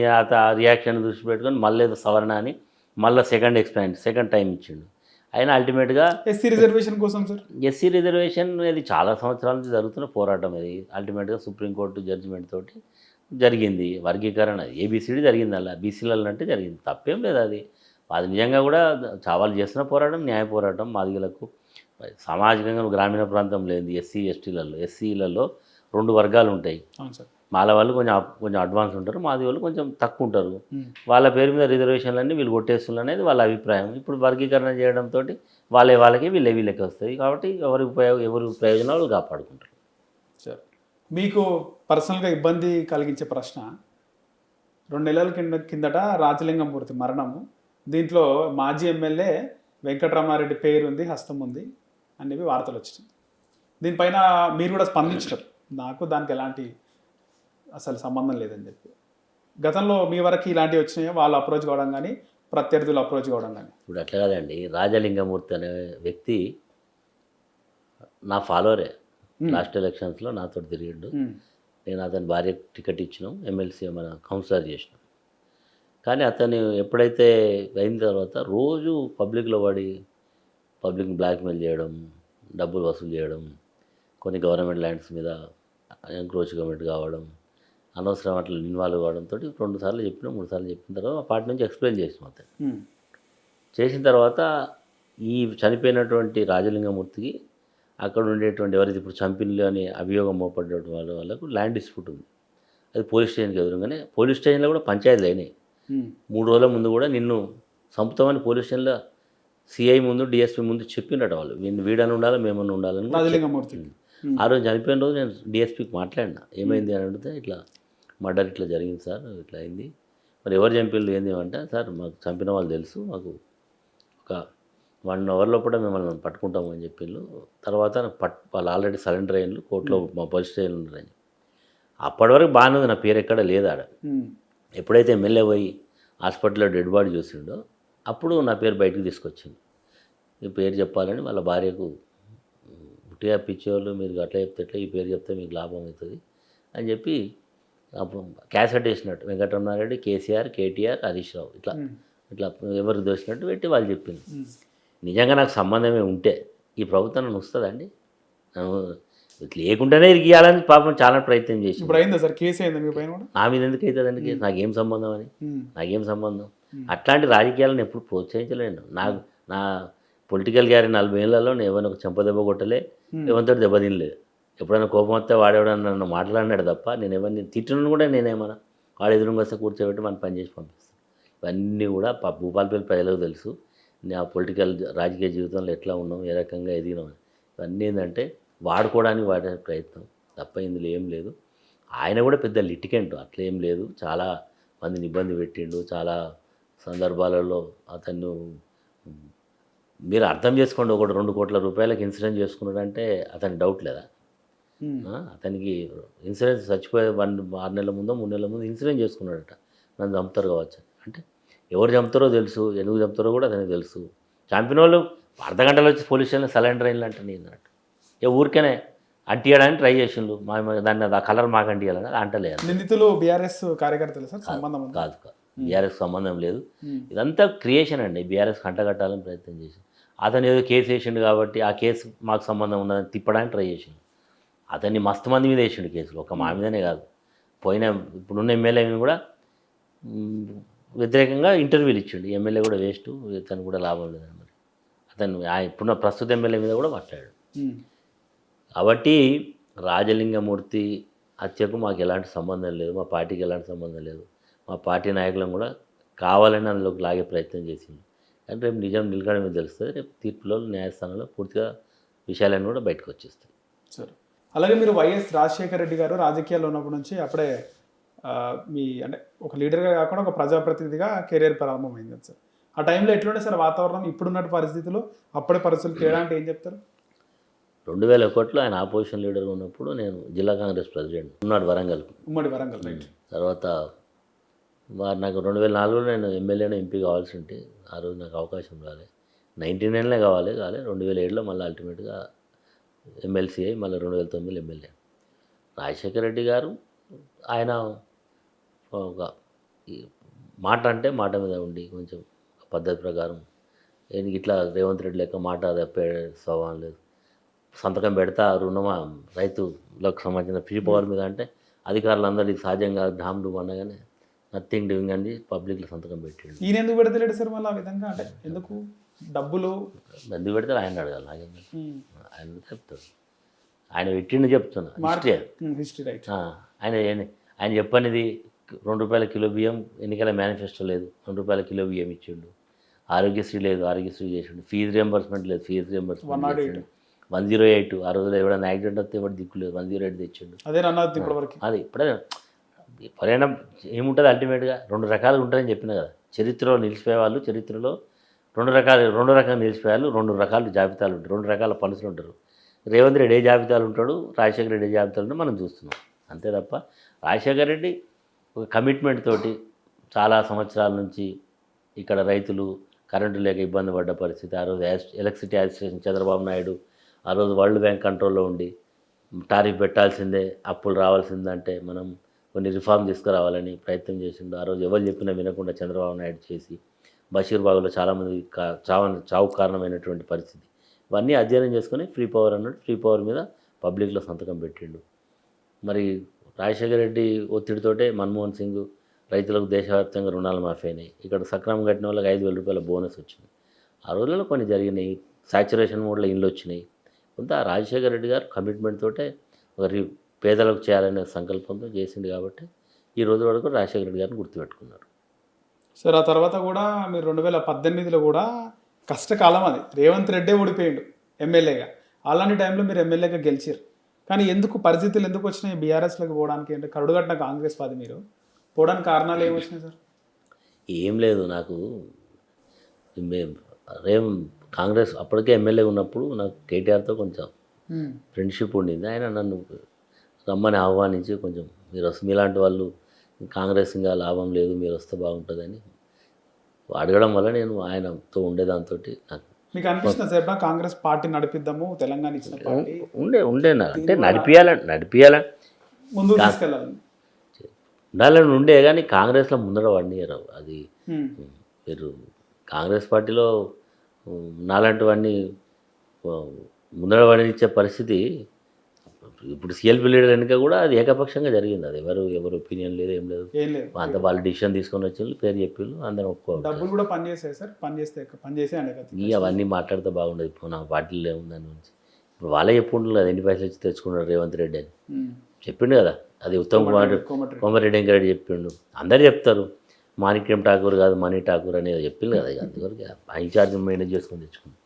B: రియాక్షన్ దృష్టి పెట్టుకొని మళ్ళీ ఏదో సవరణ అని మళ్ళీ సెకండ్ టైం ఇచ్చిండు. అయినా అల్టిమేట్గా
A: ఎస్సీ రిజర్వేషన్ కోసం సార్,
B: ఎస్సీ రిజర్వేషన్ ఇది చాలా సంవత్సరాల నుంచి జరుగుతున్న పోరాటం. ఇది అల్టిమేట్గా సుప్రీంకోర్టు జడ్జిమెంట్ తోటి జరిగింది. వర్గీకరణ ఏబిసిడి జరిగింది, అలా బీసీలలో అంటే జరిగింది, తప్పేం లేదు. అది నిజంగా కూడా వాళ్ళు చేస్తున్న పోరాటం న్యాయ పోరాటం. మాదిగలకు సామాజికంగా గ్రామీణ ప్రాంతం లేదు, ఎస్సీలలో 2 వర్గాలు ఉంటాయి. మాల వాళ్ళు కొంచెం అడ్వాన్స్ ఉంటారు, మాది వాళ్ళు కొంచెం తక్కువ ఉంటారు. వాళ్ళ పేరు మీద రిజర్వేషన్లన్నీ వీళ్ళు కొట్టేస్తున్నారు అనేది వాళ్ళ అభిప్రాయం. ఇప్పుడు వర్గీకరణ చేయడంతో వాళ్ళకి వీళ్ళకి వస్తాయి. కాబట్టి ఎవరి ప్రయోజనాలు కాపాడుకుంటారు.
A: సరే, మీకు పర్సనల్గా ఇబ్బంది కలిగించే ప్రశ్న, 2 నెలల కిందట రాజలింగమూర్తి మరణము, దీంట్లో మాజీ ఎమ్మెల్యే వెంకటరామారెడ్డి పేరు ఉంది, హస్తం ఉంది అనేవి వార్తలు వచ్చినాయి. దీనిపైన మీరు కూడా స్పందించారు, నాకు దానికి ఎలాంటి అసలు సంబంధం లేదని చెప్పి. గతంలో మీ వరకు ఇలాంటివి వచ్చినాయో, వాళ్ళు అప్రోచ్ కావడం కానీ ప్రత్యర్థులు అప్రోచ్ కావడం కానీ?
B: ఇప్పుడు అట్లా కాదండి, రాజలింగమూర్తి అనే వ్యక్తి నా ఫాలోవరే. లాస్ట్ ఎలక్షన్స్లో నాతో తిరిగిండు. నేను అతని భార్య టికెట్ ఇచ్చినాం, ఎమ్మెల్సీ మన కౌన్సిలర్ చేసినాం. కానీ అతను ఎప్పుడైతే అయిన తర్వాత రోజు పబ్లిక్లో పడి పబ్లిక్ని బ్లాక్మెయిల్ చేయడం, డబ్బులు వసూలు చేయడం, కొన్ని గవర్నమెంట్ ల్యాండ్స్ మీద ఎంక్రోచ్మెంట్ కావడం, అనవసరం అట్లా ఇన్వాల్వ్ కావడంతో 2 సార్లు చెప్పినా 3 సార్లు చెప్పిన తర్వాత ఆ పార్టీ నుంచి ఎక్స్ప్లెయిన్ చేసినాం. అతను చేసిన తర్వాత ఈ చనిపోయినటువంటి రాజలింగమూర్తికి అక్కడ ఉండేటువంటి ఎవరైతే ఇప్పుడు చంపిన్లు అని అభియోగం మోపడ్డ వాళ్ళకు ల్యాండ్ డిస్ప్యూట్ ఉంది. అది పోలీస్ స్టేషన్కి ఎదురుగానే, పోలీస్ స్టేషన్లో కూడా పంచాయతీలు అయినాయి. 3 రోజుల ముందు కూడా నిన్ను చంపుతామని పోలీస్ స్టేషన్లో సిఐ ముందు డిఎస్పీ ముందు చెప్పినట్టు వాళ్ళు, వీడని ఉండాలి మేమన్నా ఉండాలని. ఆ రోజు చనిపోయిన రోజు నేను డిఎస్పీకి మాట్లాడినా, ఏమైంది అని అడిగితే ఇట్లా మర్డర్ ఇట్లా జరిగింది సార్, ఇట్లా అయింది, మరి ఎవరు చంపిళ్ళు ఏంది అంటే, సార్ మాకు చంపిన వాళ్ళు తెలుసు, మాకు ఒక 1 అవర్ లోపల మిమ్మల్ని పట్టుకుంటాము అని చెప్పిళ్ళు. తర్వాత వాళ్ళు ఆల్రెడీ సరెండర్ అయ్యిండ్రు కోర్టులో, మా పోలీస్ స్టేషన్ ఉన్నారని. అప్పటి వరకు బాగానే ఉంది, నా పేరు ఎక్కడ లేదు ఆడ. ఎప్పుడైతే ఎమ్మెల్యే పోయి హాస్పిటల్లో డెడ్ బాడీ చూసిండో అప్పుడు నా పేరు బయటకు తీసుకొచ్చింది. ఈ పేరు చెప్పాలని వాళ్ళ భార్యకు, ఉట్టిగా పిచ్చేవాళ్ళు మీరు అట్లా చెప్తే ఎట్లా, ఈ పేరు చెప్తే మీకు లాభం అవుతుంది అని చెప్పి అప్పుడు క్యాసెట్ వేసినట్టు వెంకటరమణారెడ్డి, కేసీఆర్, కేటీఆర్, హరీష్ రావు ఇట్లా ఇట్లా ఎవరు దోసినట్టు పెట్టి వాళ్ళు చెప్పింది. నిజంగా నాకు సంబంధమే ఉంటే ఈ ప్రభుత్వం నన్ను వస్తుందండి, లేకుండానే ఇరిగియాలని పాపం చాలా ప్రయత్నం చేసి.
A: ఇప్పుడు అయిందా సార్ కేసు? అయిందా మీ పైన?
B: నా మీద ఎందుకు అవుతుందండి కేసు? నాకేం సంబంధం అని, నాకేం సంబంధం? అట్లాంటి రాజకీయాలను ఎప్పుడు ప్రోత్సహించలేను. నా పొలిటికల్ గ్యారీ 40 ఏళ్లలో నేను ఎవరిని ఒక చెంపదెబ్బ కొట్టలే, ఎవరితో దెబ్బతినలేదు. ఎప్పుడైనా కోపం వస్తే వాడేవాడని నన్ను మాట్లాడినాడు తప్ప నేను ఎవరిని తిట్టను కూడా. నేనేమన్నా వాడు ఎదురుగా వస్తే కూర్చోబెట్టి మనం పని చేసి పంపిస్తాను. ఇవన్నీ కూడా భూపాలపల్లి ప్రజలకు తెలుసు, నా పొలిటికల్ రాజకీయ జీవితంలో ఎట్లా ఉన్నాం, ఏ రకంగా ఎదిగినాం. ఇవన్నీ ఏంటంటే వాడుకోవడానికి వాడే ప్రయత్నం తప్ప ఇందులో ఏం లేదు. ఆయన కూడా పెద్ద లిటికెంట్ అట్లేం లేదు, చాలా మందిని ఇబ్బంది పెట్టిండు. చాలా సందర్భాలలో అతను మీరు అర్థం చేసుకోండి, 1-2 కోట్ల రూపాయలకు ఇన్సూరెన్స్ చేసుకున్నాడంటే అతనికి డౌట్ లేదా? అతనికి ఇన్సూరెన్స్ చచ్చిపోయే 6 నెలల ముందో 3 నెలల ముందు ఇన్సూరెన్స్ చేసుకున్నాడట, నన్ను చంపుతారు కావచ్చు అంటే. ఎవరు చంపుతారో తెలుసు, ఎందుకు చంపుతారో కూడా అతనికి తెలుసు. చంపిన వాళ్ళు అర్ధగంటలో వచ్చి పోలీస్ స్టేషన్లో సలెండర్ అయింది అంటే నేను అన్నట్టు ఊరికేనే అంటియడానికి ట్రై చేసిండు. దాన్ని ఆ కలర్ మాకు అంటియాలని అంటలేదు.
A: నిందితులు బీఆర్ఎస్ కార్యకర్తలు సార్? సంబంధం
B: కాదు, బీఆర్ఎస్ సంబంధం లేదు. ఇదంతా క్రియేషన్ అండి, బీఆర్ఎస్ కంటగట్టాలని ప్రయత్నం చేసి. అతను ఏదో కేసు వేసిండు కాబట్టి ఆ కేసు మాకు సంబంధం ఉన్నదని తిప్పడానికి ట్రై చేసిండు. అతన్ని మస్తు మంది మీద వేసిండు కేసులు, ఒక మా మీదనే కాదు. ఇప్పుడున్న ఎమ్మెల్యేని కూడా వ్యతిరేకంగా ఇంటర్వ్యూలు ఇచ్చిండు. ఎమ్మెల్యే కూడా వేస్ట్, ఇతను కూడా లాభం లేదని. మరి అతను ఇప్పుడున్న ప్రస్తుత ఎమ్మెల్యే మీద కూడా మాట్లాడాడు. కాబట్టి రాజలింగమూర్తి హత్యకు మాకు ఎలాంటి సంబంధం లేదు, మా పార్టీకి ఎలాంటి సంబంధం లేదు. మా పార్టీ నాయకులను కూడా కావాలని అందులోకి లాగే ప్రయత్నం చేసింది. కానీ రేపు నిజం నిలకడమే తెలుస్తుంది. రేపు తీర్పులో న్యాయస్థానంలో పూర్తిగా విషయాలన్నీ కూడా బయటకు వచ్చేస్తాయి.
A: సరే, అలాగే మీరు వైఎస్ రాజశేఖర రెడ్డి గారు రాజకీయాల్లో ఉన్నప్పటి నుంచి అప్పుడే మీ అంటే ఒక లీడర్గా కాకుండా ఒక ప్రజాప్రతినిధిగా కెరీర్ ప్రారంభమైంది సార్. ఆ టైంలో ఎట్లుండే సార్ వాతావరణం? ఇప్పుడున్నట్టు పరిస్థితులు అప్పుడే పరిస్థితులు తేడా అంటే ఏం చెప్తారు?
B: 2001లో ఆయన ఆపోజిషన్ లీడర్గా ఉన్నప్పుడు నేను జిల్లా కాంగ్రెస్ ప్రెసిడెంట్ ఉన్నాడు ఉమ్మడి వరంగల్. రైట్. తర్వాత నాకు 2004లో నేను ఎమ్మెల్యేను ఎంపీ కావాల్సి ఉంటే ఆ రోజు నాకు అవకాశం రాలే. 99లో కాలే 2007లో మళ్ళీ అల్టిమేట్గా ఎమ్మెల్సీ అయ్యి మళ్ళీ 2009లో ఎమ్మెల్యే. రాజశేఖర రెడ్డి గారు ఆయన ఒక మాట అంటే మాట మీద ఉండి కొంచెం పద్ధతి ప్రకారం ఈయనకి ఇట్లా రేవంత్ రెడ్డి లెక్క మాట తప్పే స్వభావం లేదు. సంతకం పెడతా రైతులకు సంబంధించిన ఫ్రీ పవర్ మీద అంటే అధికారులందరికీ సహజంగా డామ్ డూమ్ అనగానే నథింగ్ డూయింగ్ అని పబ్లిక్లో సంతకం పెట్టాడు.
A: ఈయన ఎందుకు పెడతలేడు సార్ మళ్ళీ ఆ విధంగా? అంటే ఎందుకు డబ్బులు
B: ఎందుకు పెడతారు ఆయన అడగాలి, నాకేంటే ఆయన చెప్తాడు. ఆయన పెట్టిండు చెప్తున్నా హిస్టరీ. ఆయన ఆయన చెప్పనిది ₹2 కిలో బియ్యం ఎన్నికల మేనిఫెస్టో లేదు, ₹2 కిలో బియ్యం ఇచ్చిండు. ఆరోగ్యశ్రీ లేదు, ఆరోగ్యశ్రీ చేసిండు. ఫీజు రియంబర్స్మెంట్ లేదు, ఫీజు రియంబర్స్మెంట్ చేసిండు. 108 ఆ రోజుల్లో ఎవడైనా యాక్సిడెంట్ వస్తే ఎవరు దిక్కు లేదు, 108 తెచ్చిండు. అది ఇప్పుడే ఎవరైనా ఏముంటుంది అల్టిమేట్గా 2 రకాలుగా ఉంటారని చెప్పిన కదా. చరిత్రలో నిలిచిపోయే వాళ్ళు, చరిత్రలో రెండు రకాలు నిలిచిపోయారు, 2 రకాల జాబితాలు ఉంటారు, 2 రకాల పనులు ఉంటారు. రేవంత్ రెడ్డి ఏ జాబితాలు ఉంటాడు, రాజశేఖర రెడ్డి ఏ జాబితాలు ఉంటాడు మనం చూస్తున్నాం. అంతే తప్ప రాజశేఖర రెడ్డి ఒక కమిట్మెంట్ తోటి చాలా సంవత్సరాల నుంచి ఇక్కడ రైతులు కరెంటు లేక ఇబ్బంది పడ్డ పరిస్థితి, ఆ రోజు ఎలక్ట్రిసిటీ అడ్మినిస్ట్రేషన్ చంద్రబాబు నాయుడు ఆ రోజు వరల్డ్ బ్యాంక్ కంట్రోల్లో ఉండి టారిఫ్ పెట్టాల్సిందే, అప్పులు రావాల్సిందంటే మనం కొన్ని రిఫార్మ్ తీసుకురావాలని ప్రయత్నం చేసిండు. ఆ రోజు ఎవరు చెప్పినా వినకుండా చంద్రబాబు నాయుడు చేసి బషీర్బాగ్లో చాలామంది చావు కారణమైనటువంటి పరిస్థితి. ఇవన్నీ అధ్యయనం చేసుకొని ఫ్రీ పవర్ అన్నాడు, ఫ్రీ పవర్ మీద పబ్లిక్లో సంతకం పెట్టిండు. మరి రాజశేఖర రెడ్డి ఒత్తిడితోటే మన్మోహన్ సింగ్ రైతులకు దేశవ్యాప్తంగా రుణాలు మాఫీ అయినాయి. ఇక్కడ సక్రమం కట్టిన వాళ్ళకి ₹5,000 బోనస్ వచ్చింది. ఆ రోజుల్లో కొన్ని జరిగినాయి, సాచురేషన్ మోడ్లో ఇండ్లు వచ్చినాయి. కొంత రాజశేఖర రెడ్డి గారు కమిట్మెంట్ తోటే ఒక పేదలకు చేయాలనే సంకల్పంతో చేసిండు. కాబట్టి ఈ రోజు వరకు రాజశేఖర రెడ్డి గారిని గుర్తుపెట్టుకున్నారు.
A: సార్ ఆ తర్వాత కూడా మీరు 2018లో కూడా కష్టకాలం అది, రేవంత్ రెడ్డే ఓడిపోయిండు ఎమ్మెల్యేగా. అలాంటి టైంలో మీరు ఎమ్మెల్యేగా గెలిచారు. కానీ ఎందుకు పరిస్థితులు ఎందుకు వచ్చినాయి బీఆర్ఎస్లోకి పోవడానికి? అంటే కరుడుగట్టిన కాంగ్రెస్ పార్టీ మీరు పోవడానికి కారణాలు ఏమి వచ్చినాయి సార్?
B: ఏం లేదు, నాకు కాంగ్రెస్ అప్పటికే ఎమ్మెల్యే ఉన్నప్పుడు నాకు కేటీఆర్తో కొంచెం ఫ్రెండ్షిప్ ఉండింది. ఆయన నన్ను రమ్మని ఆహ్వానించి కొంచెం మీరు మీలాంటి వాళ్ళు కాంగ్రెస్ ఇంకా లాభం లేదు, మీరు వస్తే బాగుంటుందని అడగడం వల్ల నేను ఆయనతో ఉండేదాంతో నాకు
A: మీకు అనిపిస్తుంది సార్ కాంగ్రెస్ పార్టీ నడిపిద్దాము తెలంగాణ ఇచ్చిన పార్టీ
B: ఉండేనా అంటే నడిపియాలని
A: ముందుకు తీసుకెళ్ళాలని
B: ఉండాలని ఉండే. కానీ కాంగ్రెస్లో ముందర వాడిని అది మీరు కాంగ్రెస్ పార్టీలో నాలాంటి వాడిని ముందర వాడినిచ్చే పరిస్థితి ఇప్పుడు సిఎల్పి లీడర్ వెనుక కూడా అది ఏకపక్షంగా జరిగింది. అది ఎవరు ఒపీనియన్ లేదు, ఏం లేదు. అంత వాళ్ళు డిసిషన్ తీసుకొని వచ్చిండ్రు, పేరు చెప్పిండ్రు, అందరం ఒప్పుకోవాలి.
A: డబ్బులు కూడా పనిచేసాయి సార్, పనిచేసే
B: అవన్నీ మాట్లాడితే బాగుండదు. ఇప్పుడు నా పార్టీలో ఏముంది దాని గురించి. ఇప్పుడు వాళ్ళే చెప్పుకుంటారు కదా, ఎన్ని పైసలు వచ్చి తెచ్చుకున్నాడు రేవంత్ రెడ్డి అని చెప్పిండు కదా. అది ఉత్తమ్ కుమార్ కోమటిరెడ్డి వెంకరెడ్డి చెప్పిండు, అందరు చెప్తారు. మాణిక్యం ఠాకూర్ కాదు మనీ ఠాకూర్ అనేది చెప్పిండు కదా. అందువరకు ఇన్ఛార్జ్ మెయింటైన్ చేసుకొని తెచ్చుకున్నాం.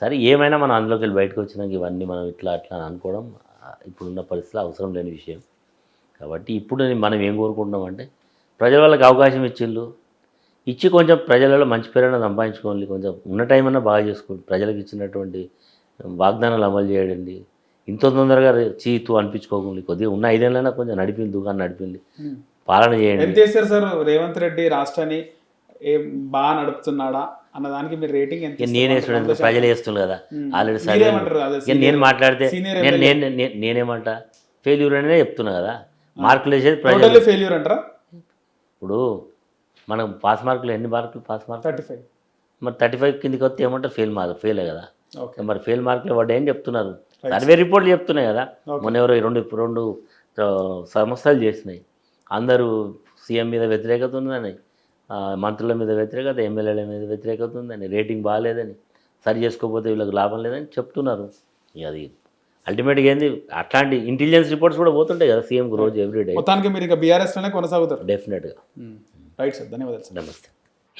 B: సరే ఏమైనా మనం అందులోకి వెళ్ళి బయటకు వచ్చినాక ఇవన్నీ మనం ఇట్లా అట్లా అనుకోవడం ఇప్పుడున్న పరిస్థితులు అవసరం లేని విషయం. కాబట్టి ఇప్పుడు మనం ఏం కోరుకుంటున్నాం అంటే ప్రజల వాళ్ళకి అవకాశం ఇచ్చి కొంచెం ప్రజలలో మంచి పేరైనా సంపాదించుకోండి, కొంచెం ఉన్న టైం అన్నా బాగా చేసుకోండి, ప్రజలకు ఇచ్చినటువంటి వాగ్దానాలు అమలు చేయండి. ఇంత తొందరగా చీతు అనిపించుకోకండి, కొద్దిగా ఉన్న 5 ఏళ్ళైనా కొంచెం నడిపింది, దుకాణం నడిపింది, పాలన చేయండి.
A: ఎంత చేస్తారు సార్ రేవంత్ రెడ్డి రాష్ట్రాన్ని బాగా నడుపుతున్నాడా అన్నదానికి మీరు రేటింగ్ ఎంత?
B: నేనే స్టూడెంట్, ప్రజలు వేస్తున్నారు కదా ఆల్రెడీ. సరే నేను మాట్లాడితే నేనేమంటా ఫెయిల్యూర్ అనే చెప్తున్నా కదా. మార్కులు వేసేది ప్రజలు.
A: ఫెయిల్యూర్ అంటారా?
B: ఇప్పుడు మనం పాస్ మార్కులు ఎన్ని మార్కులు? పాస్ మార్కులు
A: 35.
B: మరి 35 కిందికి వస్తే ఏమంటారు? ఫెయిలే కదా. మరి ఫెయిల్ మార్కులు పడ్డా ఏం చెప్తున్నారు? సర్వే రిపోర్ట్లు చెప్తున్నాయి కదా. మొన్న ఎవరో రెండు సంస్థలు చేసినాయి. అందరూ సీఎం మీద వ్యతిరేకత ఉందని, మంత్రుల మీద వ్యతిరేకత, ఎమ్మెల్యేల మీద వ్యతిరేకత ఉందని, రేటింగ్ బాగాలేదని, సరి చేసుకోకపోతే వీళ్ళకి లాభం లేదని చెప్తున్నారు. అది అల్టిమేట్గా ఏంది, అట్లాంటి ఇంటెలిజెన్స్ రిపోర్ట్స్ కూడా పోతుంటాయి కదా సీఎంకి రోజు ఎవ్రీడే.
A: మొత్తానికి మీరు ఇంకా బీఆర్ఎస్లోనే కొనసాగుతారు
B: డెఫినెట్గా.
A: రైట్ సార్, ధన్యవాదాలు సార్.
B: నమస్తే.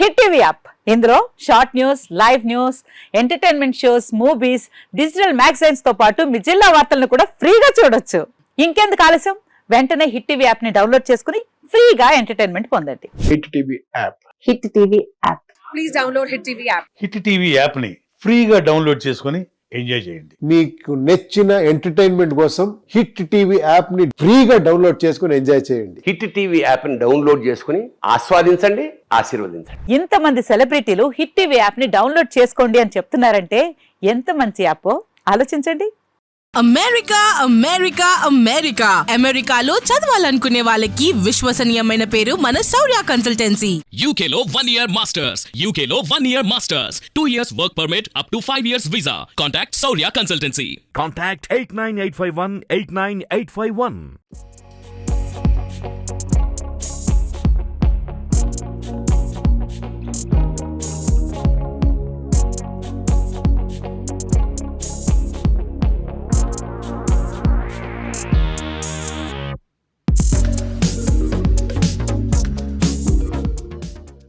D: హిట్ టీవీ యాప్, ఇందులో short news, live news, entertainment shows, movies, digital magazines తో పాటు మీ జిల్లా వార్తలను కూడా ఫ్రీగా చూడొచ్చు. ఇంకెందుకు ఆలస్యం, వెంటనే హిట్ టీవీ యాప్ ని డౌన్లోడ్ చేసుకుని ఫ్రీగా ఎంటర్టైన్మెంట్ పొందండి.
E: Hit TV app.
D: Hit TV app.
F: Please download hit TV app.
E: Hit TV app ని ఫ్రీగా డౌన్లోడ్ చేసుకొని ఎంజాయ్ చేయండి.
G: మీకు నచ్చిన ఎంటర్టైన్మెంట్ కోసం హిట్ టీవీ యాప్ ని ఫ్రీగా డౌన్లోడ్ చేసుకొని ఎంజాయ్ చేయండి.
H: హిట్ టీవీ యాప్ ని డౌన్లోడ్ చేసుకుని ఆస్వాదించండి, ఆశీర్వదించండి.
D: ఇంతమంది సెలబ్రిటీలు హిట్ టీవీ యాప్ ని డౌన్లోడ్ చేసుకోండి అని చెప్తున్నారంటే ఎంత మంచి యాప్ ఆలోచించండి.
F: అమెరికా అమెరికా అమెరికా అమెరికాలో చదవాలనుకునే వాళ్ళకి విశ్వసనీయమైన పేరు మన శౌర్య కన్సల్టెన్సీ.
I: UK లో 1 year masters. UK లో 1 year masters. 2 years work permit up to 5 years visa. Contact Shaurya Consultancy.
J: Contact 89851 89851.